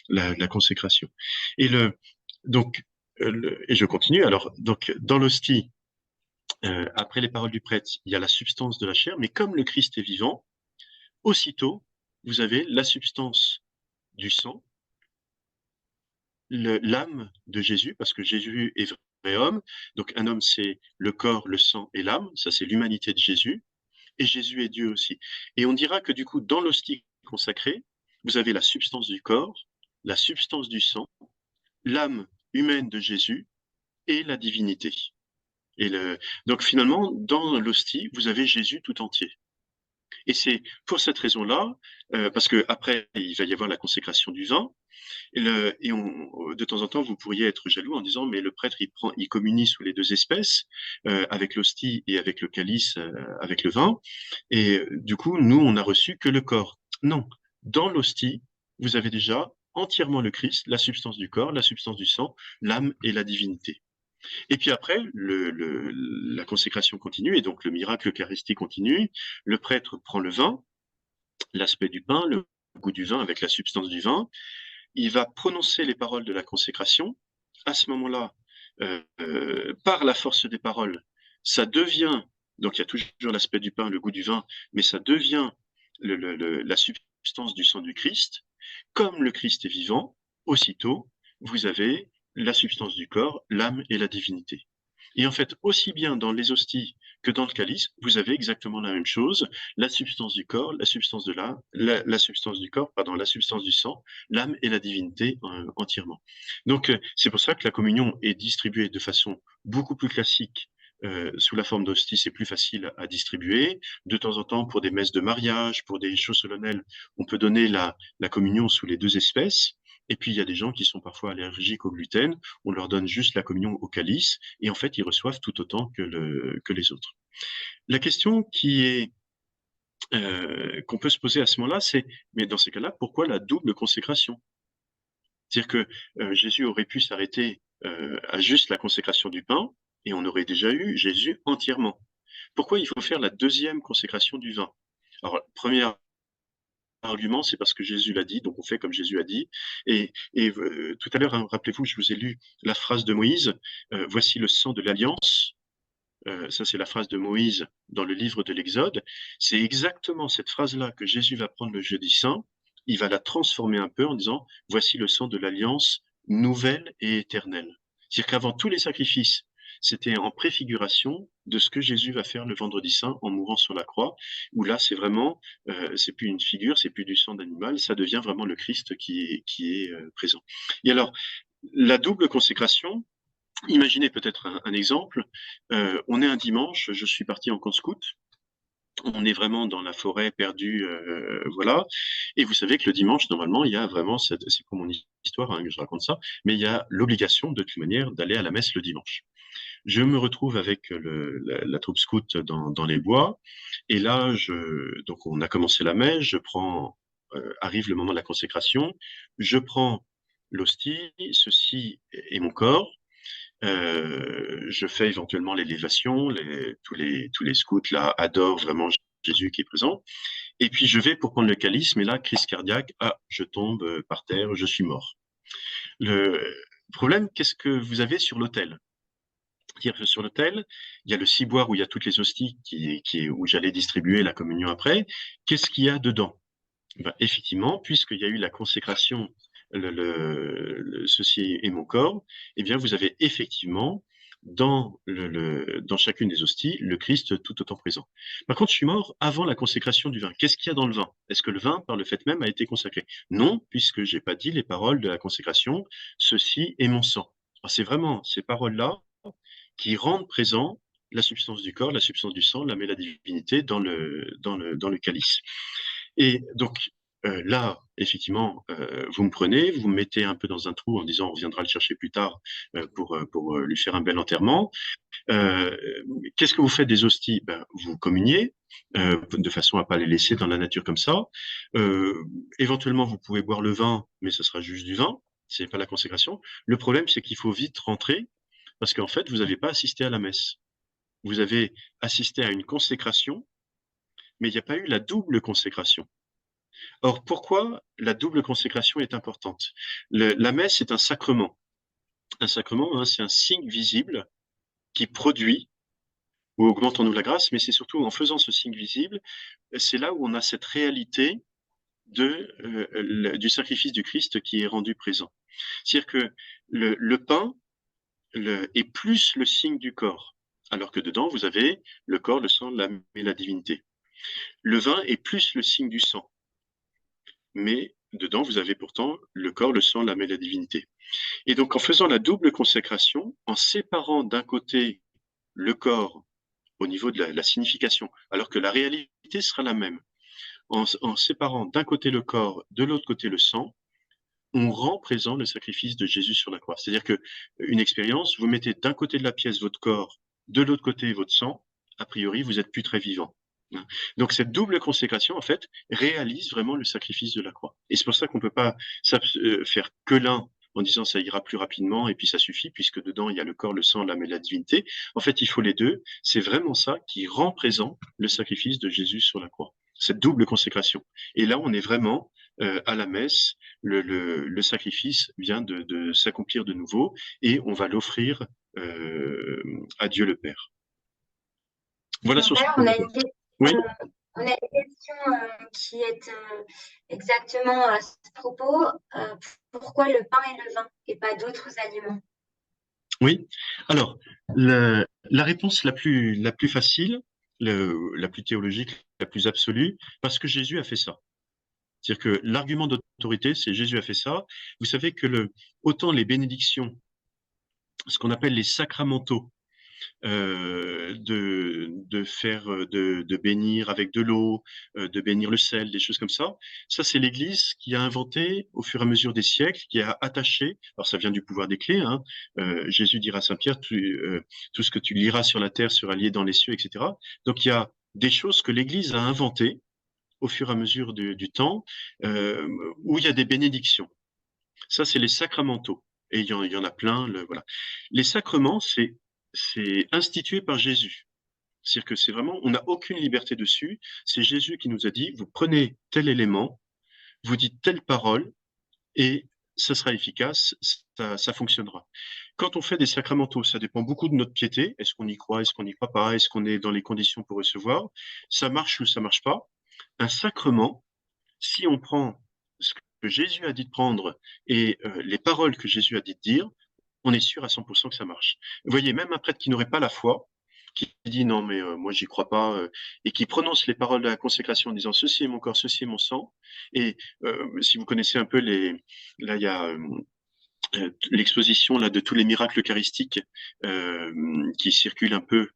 la consécration. Et donc, et je continue. Alors, donc, dans l'hostie, après les paroles du prêtre, il y a la substance de la chair, mais comme le Christ est vivant, aussitôt, vous avez la substance du sang, l'âme de Jésus, parce que Jésus est vrai homme. Donc un homme, c'est le corps, le sang et l'âme. Ça, c'est l'humanité de Jésus. Et Jésus est Dieu aussi. Et on dira que du coup, dans l'hostie consacrée, vous avez la substance du corps, la substance du sang, l'âme humaine de Jésus et la divinité. Donc finalement, dans l'hostie, vous avez Jésus tout entier. Et c'est pour cette raison-là, parce que après il va y avoir la consécration du vin, de temps en temps, vous pourriez être jaloux en disant, mais le prêtre, il communie sous les deux espèces, avec l'hostie et avec le calice, avec le vin. Et du coup, nous, on n'a reçu que le corps. Non, dans l'hostie, vous avez déjà entièrement le Christ, la substance du corps, la substance du sang, l'âme et la divinité. Et puis après, la consécration continue, et donc le miracle eucharistique continue. Le prêtre prend le vin, l'aspect du pain, le goût du vin avec la substance du vin. Il va prononcer les paroles de la consécration. À ce moment-là, par la force des paroles, ça devient, donc il y a toujours l'aspect du pain, le goût du vin, mais ça devient la substance du sang du Christ. Comme le Christ est vivant, aussitôt, vous avez la substance du corps, l'âme et la divinité. Et en fait, aussi bien dans les hosties que dans le calice, vous avez exactement la même chose, la substance du corps, la substance de la substance du corps, pardon, la substance du sang, l'âme et la divinité entièrement. Donc, c'est pour ça que la communion est distribuée de façon beaucoup plus classique. Sous la forme d'hostie, c'est plus facile à distribuer. De temps en temps, pour des messes de mariage, pour des choses solennelles, on peut donner la communion sous les deux espèces. Et puis, il y a des gens qui sont parfois allergiques au gluten. On leur donne juste la communion au calice et en fait, ils reçoivent tout autant que les autres. La question qu'on peut se poser à ce moment-là, c'est, mais dans ces cas-là, pourquoi la double consécration? C'est-à-dire que Jésus aurait pu s'arrêter à juste la consécration du pain et on aurait déjà eu Jésus entièrement. Pourquoi il faut faire la deuxième consécration du vin? Alors, première argument, c'est parce que Jésus l'a dit, donc on fait comme Jésus a dit. Et tout à l'heure, hein, rappelez-vous, je vous ai lu la phrase de Moïse, voici le sang de l'alliance. Ça, c'est la phrase de Moïse dans le livre de l'Exode. C'est exactement cette phrase-là que Jésus va prendre le jeudi saint. Il va la transformer un peu en disant, voici le sang de l'alliance nouvelle et éternelle. C'est-à-dire qu'avant tous les sacrifices, c'était en préfiguration de ce que Jésus va faire le vendredi saint en mourant sur la croix, où là, c'est vraiment, c'est plus une figure, c'est plus du sang d'animal, ça devient vraiment le Christ qui est présent. Et alors, la double consécration, imaginez peut-être un exemple. On est un dimanche, je suis parti en camp scout. On est vraiment dans la forêt perdue, voilà. Et vous savez que le dimanche, normalement, il y a vraiment, c'est pour mon histoire hein, que je raconte ça, mais il y a l'obligation de toute manière d'aller à la messe le dimanche. je me retrouve avec la troupe scout dans les bois. Et là, donc on a commencé la messe, arrive le moment de la consécration, je prends l'hostie, ceci est mon corps. Je fais éventuellement l'élévation, tous les scouts là adorent vraiment Jésus qui est présent. Et puis je vais pour prendre le calice, mais là, crise cardiaque, je tombe par terre, je suis mort. Le problème, qu'est-ce que vous avez sur l'autel? C'est-à-dire que sur l'autel, il y a le ciboire où il y a toutes les hosties où j'allais distribuer la communion après. Qu'est-ce qu'il y a dedans? Effectivement, puisqu'il y a eu la consécration, ceci est mon corps, eh bien, vous avez effectivement dans chacune des hosties le Christ tout autant présent. Par contre, je suis mort avant la consécration du vin. Qu'est-ce qu'il y a dans le vin? Est-ce que le vin, par le fait même, a été consacré? Non, puisque j'ai pas dit les paroles de la consécration, ceci est mon sang. C'est vraiment ces paroles-là qui rendent présent la substance du corps, la substance du sang, la la divinité dans le calice. Et donc là, effectivement, vous me prenez, vous me mettez un peu dans un trou en disant on reviendra le chercher plus tard pour lui faire un bel enterrement. Qu'est-ce que vous faites des hosties? Vous communiez de façon à pas les laisser dans la nature comme ça. Éventuellement, vous pouvez boire le vin, mais ce sera juste du vin, c'est pas la consécration. Le problème, c'est qu'il faut vite rentrer parce qu'en fait, vous n'avez pas assisté à la messe. Vous avez assisté à une consécration, mais il n'y a pas eu la double consécration. Or, pourquoi la double consécration est importante? La messe est un sacrement. Un sacrement, hein, c'est un signe visible qui produit ou augmente en nous la grâce, mais c'est surtout en faisant ce signe visible, c'est là où on a cette réalité du sacrifice du Christ qui est rendu présent. C'est-à-dire que le pain est plus le signe du corps, alors que dedans, vous avez le corps, le sang, l'âme et la divinité. Le vin est plus le signe du sang, mais dedans, vous avez pourtant le corps, le sang, l'âme et la divinité. Et donc, en faisant la double consécration, en séparant d'un côté le corps au niveau de la signification, alors que la réalité sera la même, en séparant d'un côté le corps, de l'autre côté le sang, on rend présent le sacrifice de Jésus sur la croix. C'est-à-dire que une expérience, vous mettez d'un côté de la pièce votre corps, de l'autre côté votre sang, a priori, vous êtes plus très vivant. Donc cette double consécration, en fait, réalise vraiment le sacrifice de la croix. Et c'est pour ça qu'on ne peut pas faire que l'un en disant ça ira plus rapidement et puis ça suffit, puisque dedans il y a le corps, le sang, l'âme et la divinité. En fait, il faut les deux. C'est vraiment ça qui rend présent le sacrifice de Jésus sur la croix. Cette double consécration. Et là, on est vraiment à la messe. Le sacrifice vient de s'accomplir de nouveau et on va l'offrir à Dieu le Père. Voilà sur ce on a une question, oui. On a une question qui est exactement à ce propos. Pourquoi le pain et le vin et pas d'autres aliments? Oui. Alors, la réponse la plus facile, la plus théologique, la plus absolue, parce que Jésus a fait ça. C'est-à-dire que l'argument d'autorité, c'est Jésus a fait ça. Vous savez que autant les bénédictions, ce qu'on appelle les sacramentaux, de bénir avec de l'eau, de bénir le sel, des choses comme ça. Ça, c'est l'Église qui a inventé au fur et à mesure des siècles, qui a attaché. Alors, ça vient du pouvoir des clés. Hein. Jésus dira à Saint Pierre, tout ce que tu liras sur la terre sera lié dans les cieux, etc. Donc, il y a des choses que l'Église a inventées au fur et à mesure du temps, où il y a des bénédictions. Ça, c'est les sacramentaux. Et il y en a plein. Voilà. Les sacrements, c'est institué par Jésus. C'est-à-dire que c'est vraiment, on n'a aucune liberté dessus. C'est Jésus qui nous a dit, vous prenez tel élément, vous dites telle parole, et ça sera efficace, ça fonctionnera. Quand on fait des sacramentaux, ça dépend beaucoup de notre piété. Est-ce qu'on y croit, est-ce qu'on n'y croit pas, est-ce qu'on est dans les conditions pour recevoir? Ça marche ou ça marche pas. Un sacrement, si on prend ce que Jésus a dit de prendre et les paroles que Jésus a dit de dire, on est sûr à 100% que ça marche. Vous voyez, même un prêtre qui n'aurait pas la foi, qui dit non mais moi j'y crois pas, et qui prononce les paroles de la consécration en disant ceci est mon corps, ceci est mon sang. Et si vous connaissez un peu là il y a l'exposition là de tous les miracles eucharistiques qui circulent un peu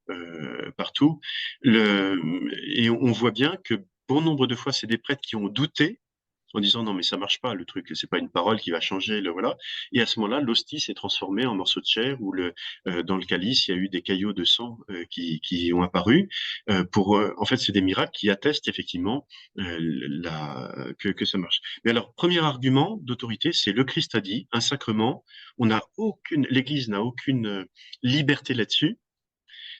partout. Et on voit bien que bon nombre de fois c'est des prêtres qui ont douté en disant non mais ça marche pas le truc, c'est pas une parole qui va changer le voilà. Et à ce moment-là, l'hostie s'est transformée en morceau de chair où dans le calice il y a eu des caillots de sang qui ont apparu. En fait, c'est des miracles qui attestent effectivement que ça marche. Mais alors, premier argument d'autorité, c'est le Christ a dit, un sacrement, l'Église n'a aucune liberté là-dessus.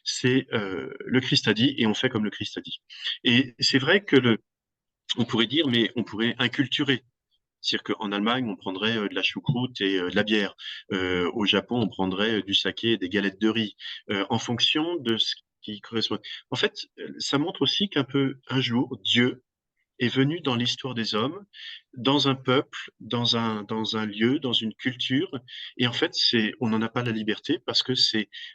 C'est le Christ a dit et on fait comme le Christ a dit. Et c'est vrai que on pourrait dire, mais on pourrait inculturer. C'est-à-dire qu'en Allemagne, on prendrait de la choucroute et de la bière. Au Japon, on prendrait du saké et des galettes de riz, en fonction de ce qui correspond. En fait, ça montre aussi un jour, Dieu est venu dans l'histoire des hommes, dans un peuple, dans un lieu, dans une culture. Et en fait, on n'en a pas la liberté parce que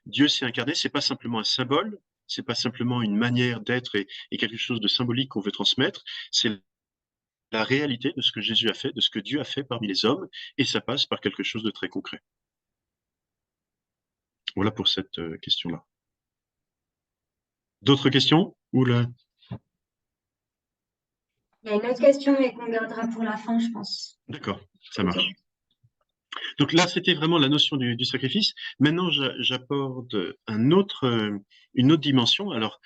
Dieu s'est incarné. C'est pas simplement un symbole, c'est pas simplement une manière d'être et quelque chose de symbolique qu'on veut transmettre. C'est la réalité de ce que Jésus a fait, de ce que Dieu a fait parmi les hommes, et ça passe par quelque chose de très concret. Voilà pour cette question-là. D'autres questions? Il y a une autre question, mais qu'on gardera pour la fin, je pense. D'accord, ça marche. Donc là, c'était vraiment la notion du sacrifice. Maintenant, j'apporte une autre dimension. Alors,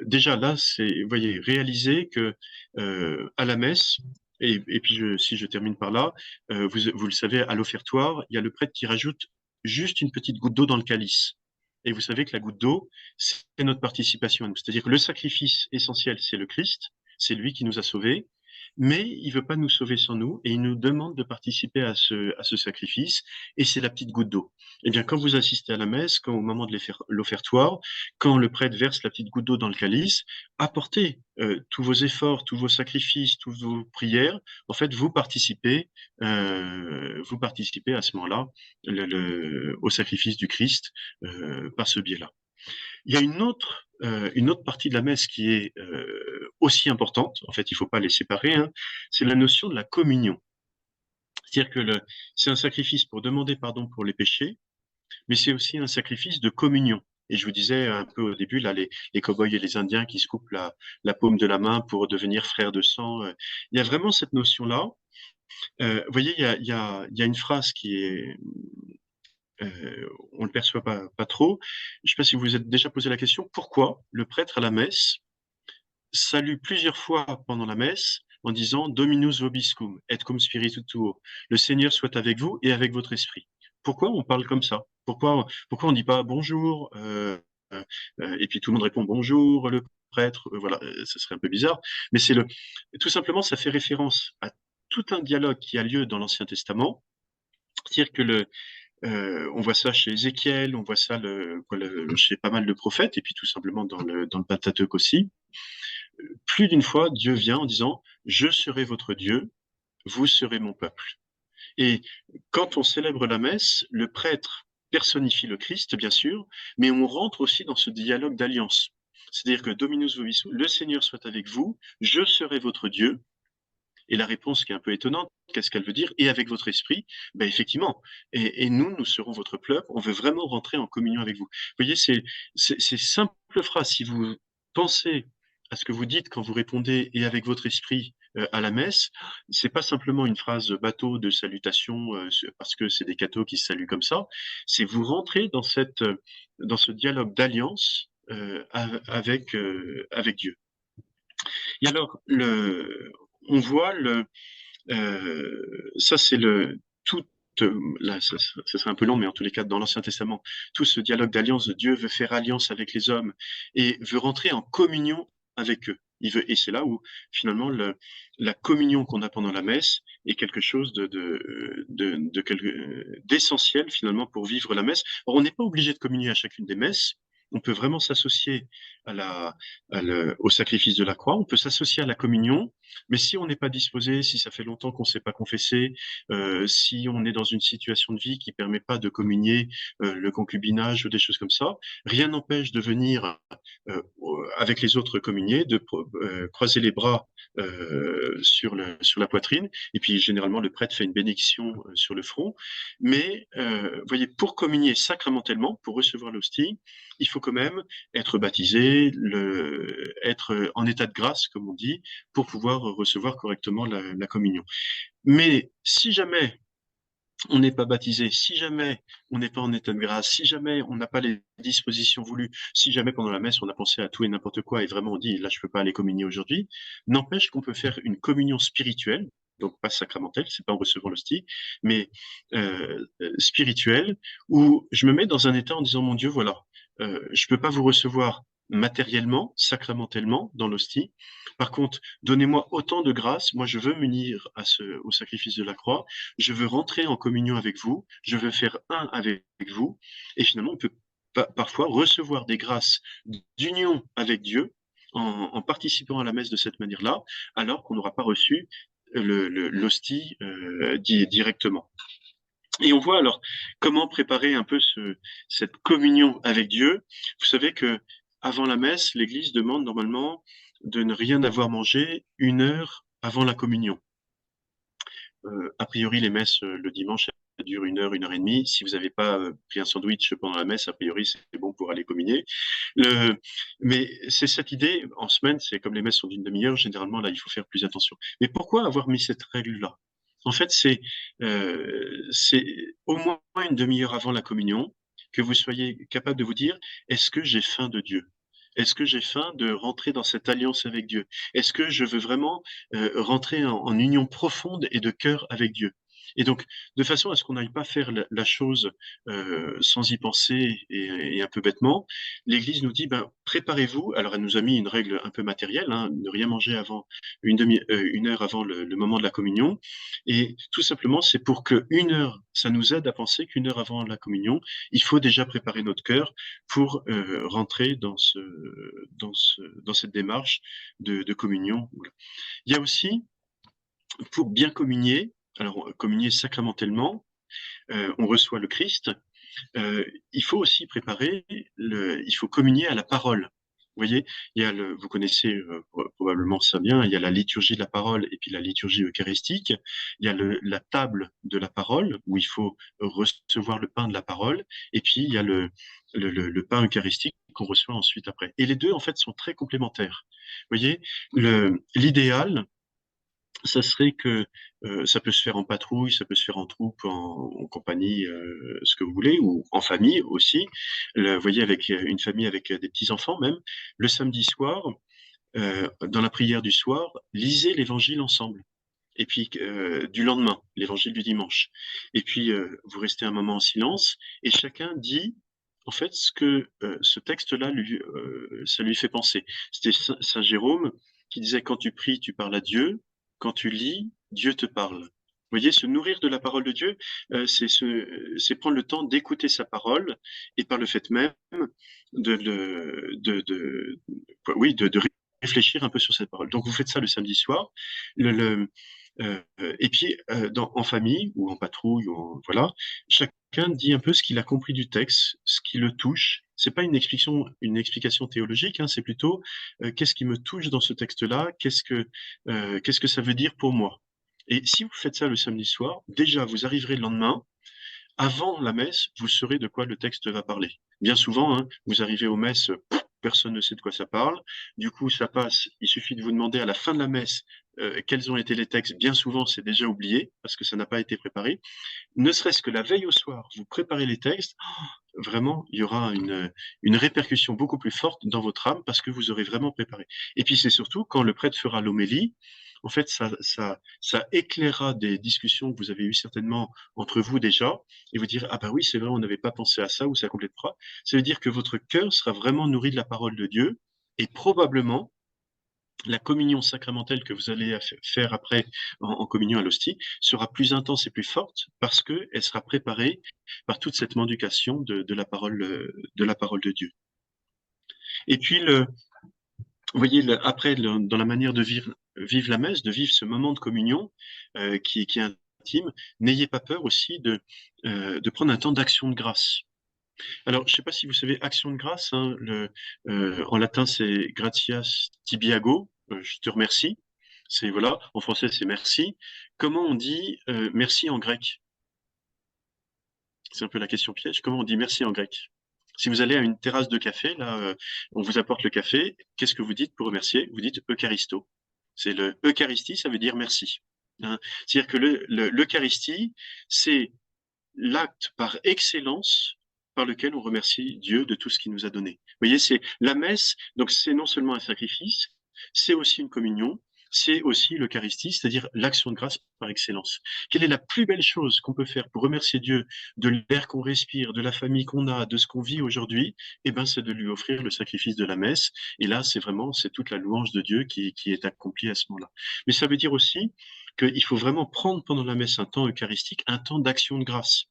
déjà là, vous voyez, réaliser que à la messe, et puis si je termine par là, vous le savez, à l'offertoire, il y a le prêtre qui rajoute juste une petite goutte d'eau dans le calice. Et vous savez que la goutte d'eau, c'est notre participation à nous. C'est-à-dire que le sacrifice essentiel, c'est le Christ, c'est lui qui nous a sauvés, mais il veut pas nous sauver sans nous et il nous demande de participer à ce sacrifice et c'est la petite goutte d'eau. Eh bien, quand vous assistez à la messe, quand au moment de l'offertoire, quand le prêtre verse la petite goutte d'eau dans le calice, apportez tous vos efforts, tous vos sacrifices, toutes vos prières. En fait, vous participez à ce moment-là au sacrifice du Christ par ce biais-là. Il y a une autre partie de la messe qui est aussi importante, en fait il ne faut pas les séparer, hein, c'est la notion de la communion. C'est-à-dire que c'est un sacrifice pour demander pardon pour les péchés, mais c'est aussi un sacrifice de communion. Et je vous disais un peu au début, là, les cow-boys et les Indiens qui se coupent la paume de la main pour devenir frères de sang. Il y a vraiment cette notion-là. Vous voyez, il y a une phrase qui est on ne le perçoit pas trop. Je ne sais pas si vous vous êtes déjà posé la question, pourquoi le prêtre à la messe salue plusieurs fois pendant la messe en disant Dominus vobiscum, et cum spiritu tuo. Le Seigneur soit avec vous et avec votre esprit. Pourquoi on parle comme ça? Pourquoi on ne dit pas bonjour et puis tout le monde répond bonjour, le prêtre, voilà, ça serait un peu bizarre. Mais tout simplement, ça fait référence à tout un dialogue qui a lieu dans l'Ancien Testament. C'est-à-dire que on voit ça chez Ézéchiel, on voit ça chez pas mal de prophètes, et puis tout simplement dans le Pentateuque aussi. Plus d'une fois, Dieu vient en disant « Je serai votre Dieu, vous serez mon peuple ». Et quand on célèbre la messe, le prêtre personnifie le Christ, bien sûr, mais on rentre aussi dans ce dialogue d'alliance. C'est-à-dire que Dominus vobiscum, le Seigneur soit avec vous, je serai votre Dieu. Et la réponse qui est un peu étonnante, qu'est-ce qu'elle veut dire? Et avec votre esprit, ben effectivement. Et nous serons votre peuple. On veut vraiment rentrer en communion avec vous. Vous voyez, c'est simple phrase. Si vous pensez à ce que vous dites quand vous répondez et avec votre esprit à la messe, c'est pas simplement une phrase bateau de salutation parce que c'est des cathos qui se saluent comme ça. C'est vous rentrez dans ce dialogue d'alliance avec Dieu. Et alors, on voit ça c'est tout, là, ça serait un peu long, mais en tous les cas, dans l'Ancien Testament, tout ce dialogue d'alliance, Dieu veut faire alliance avec les hommes et veut rentrer en communion avec eux. Et c'est là où finalement la communion qu'on a pendant la messe est quelque chose d'essentiel finalement pour vivre la messe. Or, on n'est pas obligé de communier à chacune des messes. On peut vraiment s'associer au sacrifice de la croix. On peut s'associer à la communion, mais si on n'est pas disposé, si ça fait longtemps qu'on ne s'est pas confessé, si on est dans une situation de vie qui ne permet pas de communier, le concubinage ou des choses comme ça, rien n'empêche de venir avec les autres communier, de croiser les bras sur la poitrine. Et puis, généralement, le prêtre fait une bénédiction sur le front. Mais, vous voyez, pour communier sacramentellement, pour recevoir l'hostie, il faut quand même être baptisé, être en état de grâce, comme on dit, pour pouvoir recevoir correctement la communion. Mais si jamais on n'est pas baptisé, si jamais on n'est pas en état de grâce, si jamais on n'a pas les dispositions voulues, si jamais pendant la messe on a pensé à tout et n'importe quoi et vraiment on dit là je peux pas aller communier aujourd'hui, n'empêche qu'on peut faire une communion spirituelle, donc pas sacramentelle, c'est pas en recevant l'hostie, mais spirituelle, où je me mets dans un état en disant mon Dieu voilà, je peux pas vous recevoir matériellement, sacramentellement dans l'hostie. Par contre, donnez-moi autant de grâce. Moi, je veux m'unir au sacrifice de la croix. Je veux rentrer en communion avec vous, je veux faire un avec vous, et finalement, on peut parfois recevoir des grâces d'union avec Dieu en participant à la messe de cette manière-là, alors qu'on n'aura pas reçu l'hostie directement. Et on voit alors comment préparer un peu cette communion avec Dieu. Vous savez que avant la messe, l'Église demande normalement de ne rien avoir mangé 1 heure avant la communion. A priori, les messes le dimanche, ça dure 1 heure et demie. Si vous n'avez pas pris un sandwich pendant la messe, a priori, c'est bon pour aller communier. Mais c'est cette idée, en semaine, c'est comme les messes sont d'1 demi-heure, généralement, là, il faut faire plus attention. Mais pourquoi avoir mis cette règle-là? En fait, c'est au moins 1 demi-heure avant la communion que vous soyez capable de vous dire, est-ce que j'ai faim de Dieu? Est-ce que j'ai faim de rentrer dans cette alliance avec Dieu? Est-ce que je veux vraiment rentrer en union profonde et de cœur avec Dieu? Et donc, de façon à ce qu'on n'aille pas faire la chose sans y penser et un peu bêtement, l'Église nous dit, ben, préparez-vous. Alors, elle nous a mis une règle un peu matérielle, hein, ne rien manger avant 1 heure avant le moment de la communion. Et tout simplement, c'est pour que 1 heure, ça nous aide à penser qu'1 heure avant la communion, il faut déjà préparer notre cœur pour rentrer dans cette démarche de communion. Il y a aussi, pour bien communier, alors communier sacramentellement, on reçoit le Christ, il faut aussi préparer, il faut communier à la parole. Vous voyez, vous connaissez probablement ça bien, il y a la liturgie de la parole et puis la liturgie eucharistique. Il y a la table de la parole où il faut recevoir le pain de la parole, et puis il y a le pain eucharistique qu'on reçoit ensuite après. Et les deux, en fait, sont très complémentaires. Vous voyez, l'idéal, ça serait que ça peut se faire en patrouille, ça peut se faire en troupe, en compagnie, ce que vous voulez, ou en famille aussi. Vous voyez, avec une famille avec des petits-enfants même, le samedi soir, dans la prière du soir, lisez l'évangile ensemble. Et puis du lendemain, l'évangile du dimanche. Et puis vous restez un moment en silence et chacun dit en fait ce que ce texte-là ça lui fait penser. C'était Saint Jérôme qui disait quand tu pries, tu parles à Dieu, quand tu lis, Dieu te parle. Vous voyez, se nourrir de la parole de Dieu, c'est prendre le temps d'écouter sa parole et par le fait même de réfléchir un peu sur cette parole. Donc vous faites ça le samedi soir. Le, et puis, en famille ou en patrouille, voilà, chacun dit un peu ce qu'il a compris du texte, ce qui le touche. C'est pas une explication théologique, hein, c'est plutôt qu'est-ce qui me touche dans ce texte-là, qu'est-ce que ça veut dire pour moi. Et si vous faites ça le samedi soir, déjà vous arriverez le lendemain, avant la messe, vous saurez de quoi le texte va parler. Bien souvent, hein, vous arrivez aux messes, personne ne sait de quoi ça parle. Du coup, ça passe. Il suffit de vous demander à la fin de la messe quels ont été les textes. Bien souvent, c'est déjà oublié parce que ça n'a pas été préparé. Ne serait-ce que la veille au soir, vous préparez les textes. Vraiment, il y aura une répercussion beaucoup plus forte dans votre âme parce que vous aurez vraiment préparé. Et puis, c'est surtout quand le prêtre fera l'homélie, en fait, ça éclairera des discussions que vous avez eues certainement entre vous déjà, et vous dire, ah bah oui, c'est vrai, on n'avait pas pensé à ça, ou ça complétera. Ça veut dire que votre cœur sera vraiment nourri de la parole de Dieu, et probablement, la communion sacramentelle que vous allez faire après en communion à l'hostie sera plus intense et plus forte parce qu'elle sera préparée par toute cette mendication de la parole de Dieu. Et puis, vous voyez, après, dans la manière de vivre la messe, de vivre ce moment de communion qui est intime, n'ayez pas peur aussi de prendre un temps d'action de grâce. Alors, je ne sais pas si vous savez, action de grâce, hein, en latin, c'est gratias tibiago, je te remercie. C'est voilà, en français c'est merci. Comment on dit merci en grec? C'est un peu la question piège. Comment on dit merci en grec? Si vous allez à une terrasse de café, là, on vous apporte le café, qu'est-ce que vous dites pour remercier? Vous dites Eucharisto. C'est le Eucharistie, ça veut dire merci. Hein. C'est-à-dire que l'Eucharistie, c'est l'acte par excellence par lequel on remercie Dieu de tout ce qu'il nous a donné. Vous voyez, c'est la messe, donc c'est non seulement un sacrifice, c'est aussi une communion, c'est aussi l'Eucharistie, c'est-à-dire l'action de grâce par excellence. Quelle est la plus belle chose qu'on peut faire pour remercier Dieu de l'air qu'on respire, de la famille qu'on a, de ce qu'on vit aujourd'hui? Eh ben, c'est de lui offrir le sacrifice de la messe. Et là, c'est toute la louange de Dieu qui est accomplie à ce moment-là. Mais ça veut dire aussi qu'il faut vraiment prendre pendant la messe un temps eucharistique, un temps d'action de grâce.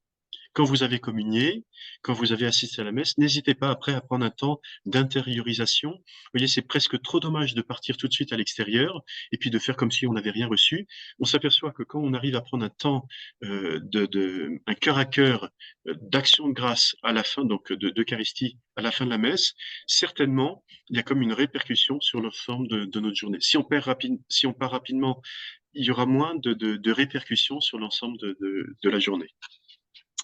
Quand vous avez communié, quand vous avez assisté à la messe, n'hésitez pas après à prendre un temps d'intériorisation. Vous voyez, c'est presque trop dommage de partir tout de suite à l'extérieur et puis de faire comme si on n'avait rien reçu. On s'aperçoit que quand on arrive à prendre un temps un cœur à cœur d'action de grâce à la fin, donc d'Eucharistie à la fin de la messe, certainement, il y a comme une répercussion sur l'ensemble de notre journée. Si on part rapidement, il y aura moins de répercussions sur l'ensemble de la journée.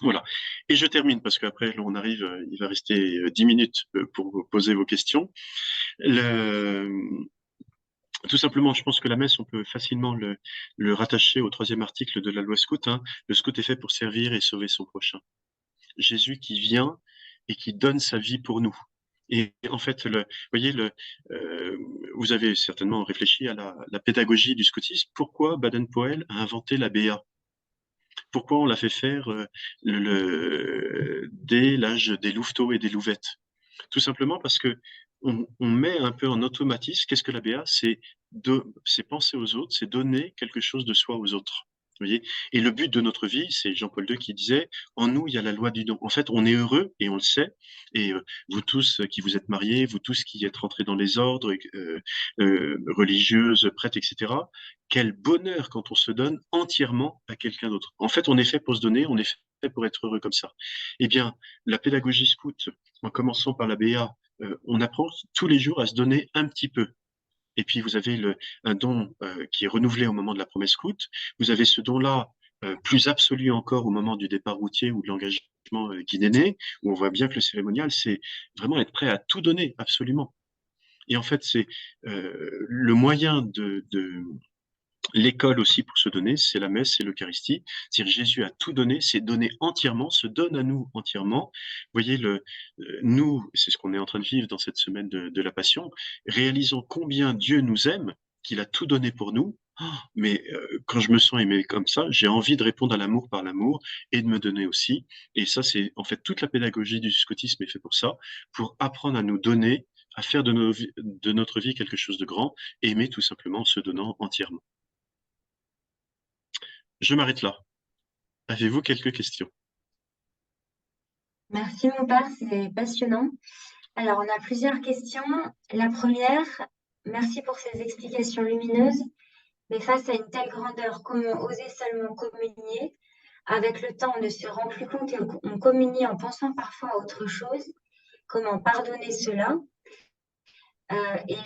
Voilà. Et je termine parce qu'après, on arrive, il va rester 10 minutes pour vous poser vos questions. Le, tout simplement, je pense que la messe, on peut facilement le rattacher au troisième article de la loi scout. Hein. Le scout est fait pour servir et sauver son prochain. Jésus qui vient et qui donne sa vie pour nous. Et en fait, vous voyez, vous avez certainement réfléchi à la pédagogie du scoutisme. Pourquoi Baden-Powell a inventé la BA? Pourquoi on l'a fait faire dès l'âge des louveteaux et des louvettes? Tout simplement parce que on met un peu en automatisme. Qu'est-ce que la BA? C'est penser aux autres, c'est donner quelque chose de soi aux autres. Vous voyez. Et le but de notre vie, c'est Jean-Paul II qui disait, en nous, il y a la loi du don. En fait, on est heureux et on le sait. Et vous tous qui vous êtes mariés, vous tous qui êtes rentrés dans les ordres religieuses, prêtres, etc. Quel bonheur quand on se donne entièrement à quelqu'un d'autre. En fait, on est fait pour se donner, on est fait pour être heureux comme ça. Eh bien, la pédagogie scout, en commençant par la BA, on apprend tous les jours à se donner un petit peu. Et puis, vous avez un don qui est renouvelé au moment de la promesse scout. Vous avez ce don-là plus absolu encore au moment du départ routier ou de l'engagement guinéné, où on voit bien que le cérémonial, c'est vraiment être prêt à tout donner, absolument. Et en fait, c'est le moyen de l'école aussi pour se donner, c'est la messe, c'est l'Eucharistie. C'est-à-dire Jésus a tout donné, c'est donné entièrement, se donne à nous entièrement. Vous voyez, nous, c'est ce qu'on est en train de vivre dans cette semaine de la Passion, réalisons combien Dieu nous aime, qu'il a tout donné pour nous. Oh, mais quand je me sens aimé comme ça, j'ai envie de répondre à l'amour par l'amour et de me donner aussi. Et ça, c'est en fait toute la pédagogie du scotisme est fait pour ça, pour apprendre à nous donner, à faire de notre vie quelque chose de grand, aimer tout simplement en se donnant entièrement. Je m'arrête là. Avez-vous quelques questions? Merci mon père, c'est passionnant. Alors, on a plusieurs questions. La première, merci pour ces explications lumineuses, mais face à une telle grandeur, comment oser seulement communier? Avec le temps, on ne se rend plus compte qu'on communie en pensant parfois à autre chose. Comment pardonner cela? Et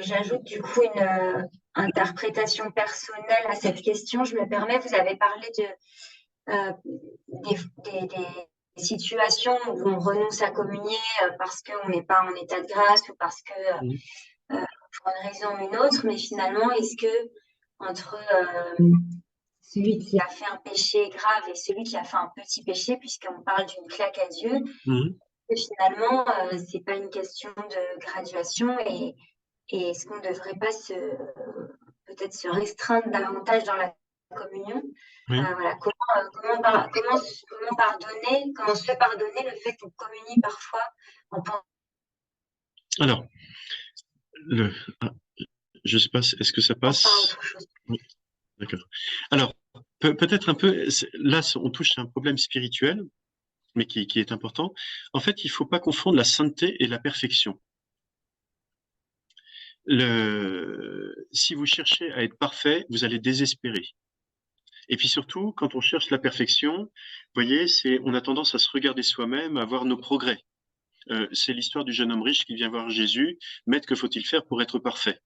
j'ajoute du coup une interprétation personnelle à cette question. Je me permets, vous avez parlé des situations où on renonce à communier parce qu'on n'est pas en état de grâce ou parce que Mhm. pour une raison ou une autre, mais finalement, est-ce que entre celui qui a fait un péché grave et celui qui a fait un petit péché, puisqu'on parle d'une claque à Dieu, Mhm. que finalement, c'est pas une question de graduation et est-ce qu'on ne devrait pas peut-être se restreindre davantage dans la communion? Oui. Voilà, comment pardonner, comment se pardonner le fait qu'on communie parfois en pensant Alors, le, ah, je sais pas, est-ce que ça à passe? autre chose. Oui, d'accord. Alors, peut-être un peu, là, on touche à un problème spirituel, mais qui est important. En fait, il faut pas confondre la sainteté et la perfection. Si vous cherchez à être parfait, vous allez désespérer. Et puis surtout, quand on cherche la perfection, vous voyez, on a tendance à se regarder soi-même, à voir nos progrès. C'est l'histoire du jeune homme riche qui vient voir Jésus. Maître, que faut-il faire pour être parfait?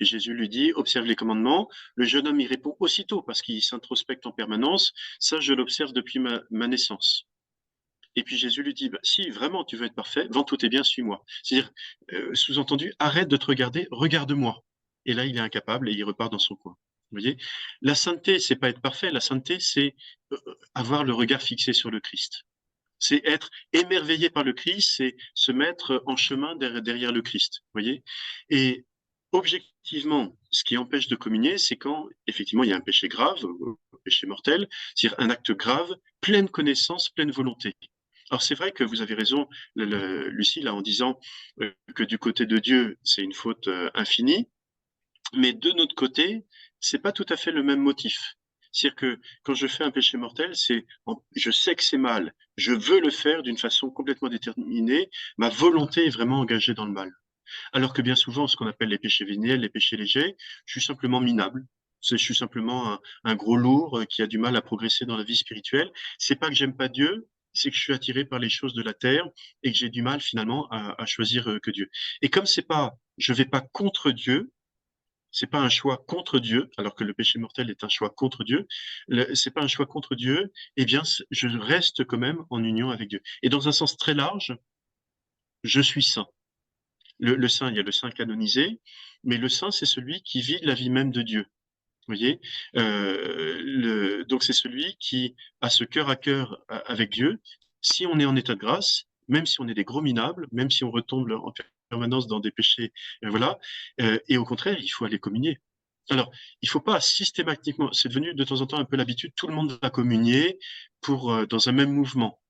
Et Jésus lui dit, observe les commandements. Le jeune homme y répond aussitôt parce qu'il s'introspecte en permanence. Ça, je l'observe depuis ma naissance. Et puis Jésus lui dit, bah, si vraiment tu veux être parfait, vends tous tes biens, suis-moi. C'est-à-dire, sous-entendu, arrête de te regarder, regarde-moi. Et là, il est incapable et il repart dans son coin. Vous voyez, la sainteté, c'est pas être parfait. La sainteté, c'est avoir le regard fixé sur le Christ. C'est être émerveillé par le Christ, c'est se mettre en chemin derrière le Christ. Vous voyez. Et objectivement, ce qui empêche de communier, c'est quand effectivement il y a un péché grave, un péché mortel, c'est-à-dire un acte grave, pleine connaissance, pleine volonté. Alors c'est vrai que vous avez raison, Lucie, là, en disant que du côté de Dieu, c'est une faute infinie, mais de notre côté, c'est pas tout à fait le même motif. C'est-à-dire que quand je fais un péché mortel, je sais que c'est mal, je veux le faire d'une façon complètement déterminée, ma volonté est vraiment engagée dans le mal. Alors que bien souvent, ce qu'on appelle les péchés véniels, les péchés légers, je suis simplement minable. Je suis simplement un gros lourd qui a du mal à progresser dans la vie spirituelle. C'est pas que j'aime pas Dieu, c'est que je suis attiré par les choses de la terre et que j'ai du mal finalement à choisir que Dieu. Et comme je vais pas contre Dieu, c'est pas un choix contre Dieu, alors que le péché mortel est un choix contre Dieu. C'est pas un choix contre Dieu. Eh bien, je reste quand même en union avec Dieu. Et dans un sens très large, je suis saint. Le saint, il y a le saint canonisé, mais le saint, c'est celui qui vit la vie même de Dieu. Vous voyez, donc c'est celui qui a ce cœur à cœur avec Dieu. Si on est en état de grâce, même si on est des gros minables, même si on retombe en permanence dans des péchés, voilà, et au contraire, il faut aller communier. Alors, il faut pas systématiquement, c'est devenu de temps en temps un peu l'habitude, tout le monde va communier dans un même mouvement.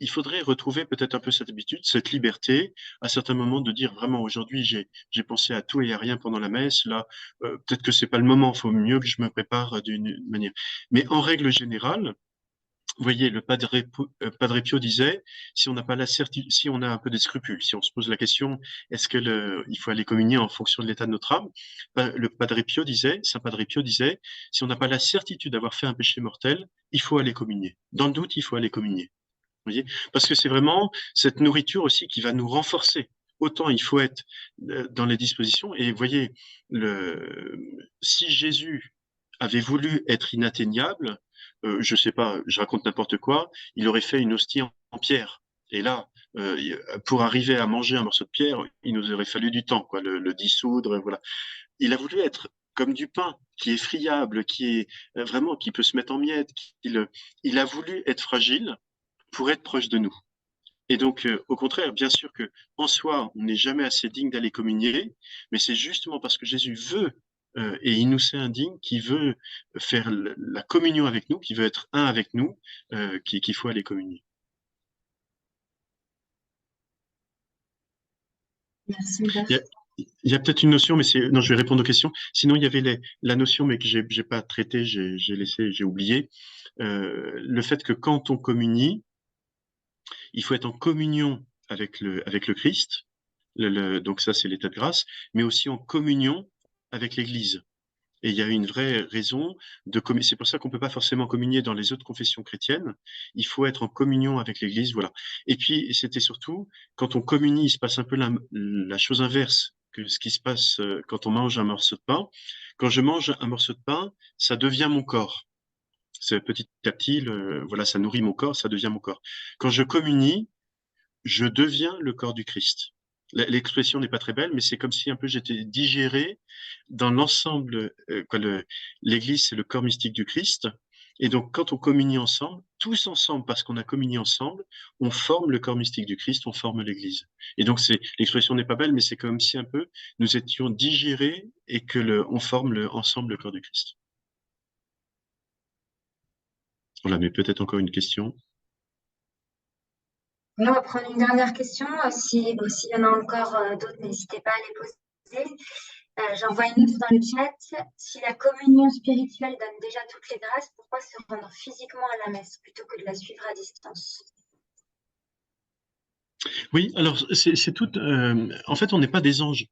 Il faudrait retrouver peut-être un peu cette habitude, cette liberté, à certains moments de dire vraiment aujourd'hui j'ai pensé à tout et à rien pendant la messe. Là, peut-être que c'est pas le moment. Il faut mieux que je me prépare d'une manière. Mais en règle générale, vous voyez, le Padre Pio disait, si on n'a pas la certitude, si on a un peu des scrupules, si on se pose la question, est-ce que il faut aller communier en fonction de l'état de notre âme, le Padre Pio disait, Saint Padre Pio disait, si on n'a pas la certitude d'avoir fait un péché mortel, il faut aller communier. Dans le doute, il faut aller communier. Vous voyez, parce que c'est vraiment cette nourriture aussi qui va nous renforcer. Autant il faut être dans les dispositions. Et vous voyez, si Jésus avait voulu être inatteignable, je sais pas, je raconte n'importe quoi, il aurait fait une hostie en pierre. Et là, pour arriver à manger un morceau de pierre, il nous aurait fallu du temps, quoi, le dissoudre, voilà. Il a voulu être comme du pain, qui est friable, qui est vraiment, qui peut se mettre en miettes. Il a voulu être fragile pour être proche de nous. Et donc, au contraire, bien sûr que en soi, on n'est jamais assez digne d'aller communier, mais c'est justement parce que Jésus veut et il nous sait indigne, qu'il veut faire la communion avec nous, qu'il veut être un avec nous, qu'il faut aller communier. Merci. Il y a peut-être une notion, mais non, je vais répondre aux questions. Sinon, il y avait la notion, mais que j'ai pas traité, j'ai oublié, le fait que quand on communie, il faut être en communion avec le Christ. Donc ça, c'est l'état de grâce, mais aussi en communion avec l'Église. Et il y a une vraie raison de communier. C'est pour ça qu'on peut pas forcément communier dans les autres confessions chrétiennes. Il faut être en communion avec l'Église, voilà. Et puis, c'était surtout, quand on communie, il se passe un peu la chose inverse que ce qui se passe quand on mange un morceau de pain. Quand je mange un morceau de pain, ça devient mon corps. C'est petit à petit, voilà, ça nourrit mon corps, ça devient mon corps. Quand je communie, je deviens le corps du Christ. L'expression n'est pas très belle, mais c'est comme si un peu j'étais digéré dans l'ensemble. L'Église, c'est le corps mystique du Christ. Et donc, quand on communie ensemble, tous ensemble, parce qu'on a communié ensemble, on forme le corps mystique du Christ, on forme l'Église. Et donc, l'expression n'est pas belle, mais c'est comme si un peu nous étions digérés et que on forme ensemble le corps du Christ. Voilà, mais peut-être encore une question. On va prendre une dernière question. S'il y en a encore d'autres, n'hésitez pas à les poser. J'envoie une autre dans le chat. Si la communion spirituelle donne déjà toutes les grâces, pourquoi se rendre physiquement à la messe plutôt que de la suivre à distance? Oui, alors c'est tout. En fait, on n'est pas des anges.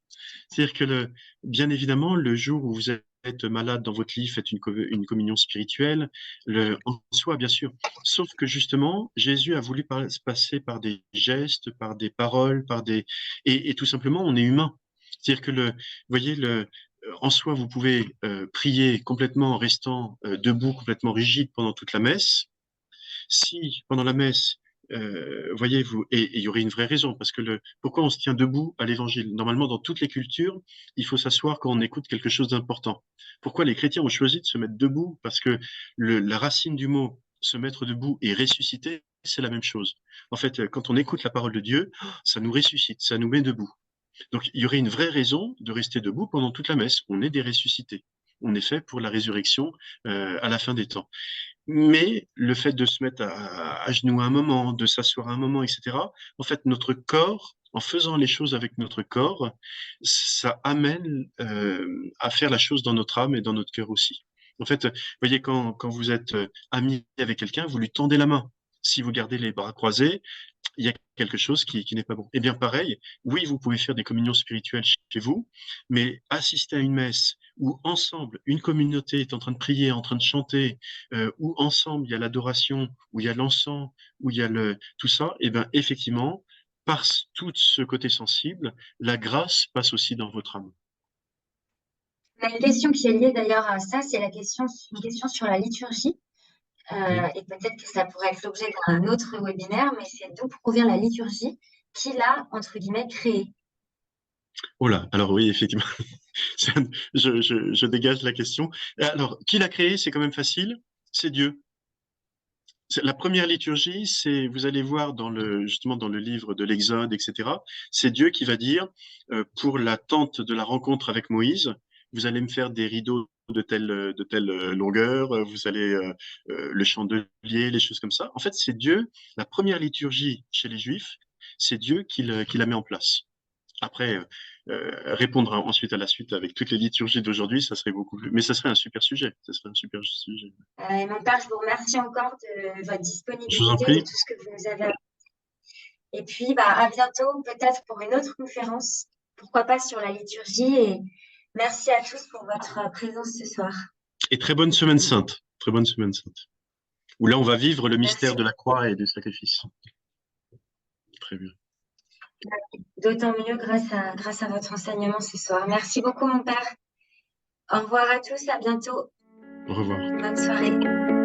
C'est-à-dire que bien évidemment, le jour où vous êtes malade dans votre lit, faites une communion spirituelle, en soi, bien sûr. Sauf que justement, Jésus a voulu passer par des gestes, par des paroles, et tout simplement, on est humain. C'est-à-dire que vous voyez, en soi, vous pouvez prier complètement en restant debout, complètement rigide pendant toute la messe. Si pendant la messe, voyez-vous, et il y aurait une vraie raison, parce que pourquoi on se tient debout à l'évangile? Normalement, dans toutes les cultures, il faut s'asseoir quand on écoute quelque chose d'important. Pourquoi les chrétiens ont choisi de se mettre debout? Parce que la racine du mot se mettre debout et ressusciter, c'est la même chose. En fait, quand on écoute la parole de Dieu, ça nous ressuscite, ça nous met debout. Donc, il y aurait une vraie raison de rester debout pendant toute la messe. On est des ressuscités. On est fait pour la résurrection à la fin des temps. Mais le fait de se mettre à genoux un moment, de s'asseoir un moment, etc., en fait, notre corps, en faisant les choses avec notre corps, ça amène à faire la chose dans notre âme et dans notre cœur aussi. En fait, vous voyez, quand vous êtes ami avec quelqu'un, vous lui tendez la main. Si vous gardez les bras croisés, il y a quelque chose qui n'est pas bon. Eh bien, pareil, oui, vous pouvez faire des communions spirituelles chez vous, mais assister à une messe où ensemble, une communauté est en train de prier, en train de chanter, où ensemble, il y a l'adoration, où il y a l'encens, où il y a tout ça, eh bien, effectivement, par tout ce côté sensible, la grâce passe aussi dans votre âme. On a une question qui est liée d'ailleurs à ça, c'est une question sur la liturgie. Et peut-être que ça pourrait être l'objet d'un autre webinaire, mais c'est d'où provient la liturgie, qui l'a, entre guillemets, créée. Oh là, alors oui, effectivement, je dégage la question. Alors, qui l'a créé? C'est quand même facile, c'est Dieu. La première liturgie, vous allez voir justement dans le livre de l'Exode, etc., c'est Dieu qui va dire, pour la tente de la rencontre avec Moïse, vous allez me faire des rideaux de telle longueur, vous allez le chandelier, les choses comme ça. En fait, c'est Dieu, la première liturgie chez les Juifs, c'est Dieu qui la met en place. Après, répondre ensuite à la suite avec toutes les liturgies d'aujourd'hui, ça serait beaucoup plus. Mais ça serait un super sujet. Ça serait un super sujet. Mon père, je vous remercie encore de votre Je vous en disponibilité, prie. de tout ce que vous nous avez. Et puis, à bientôt, peut-être pour une autre conférence. Pourquoi pas sur la liturgie. Et merci à tous pour votre présence ce soir. Et très bonne semaine sainte. Très bonne semaine sainte. Où là, on va vivre le mystère Merci. de la croix et du sacrifice. Très bien. D'autant mieux grâce à votre enseignement ce soir. Merci beaucoup, mon père. Au revoir à tous, à bientôt. Au revoir. Bonne soirée.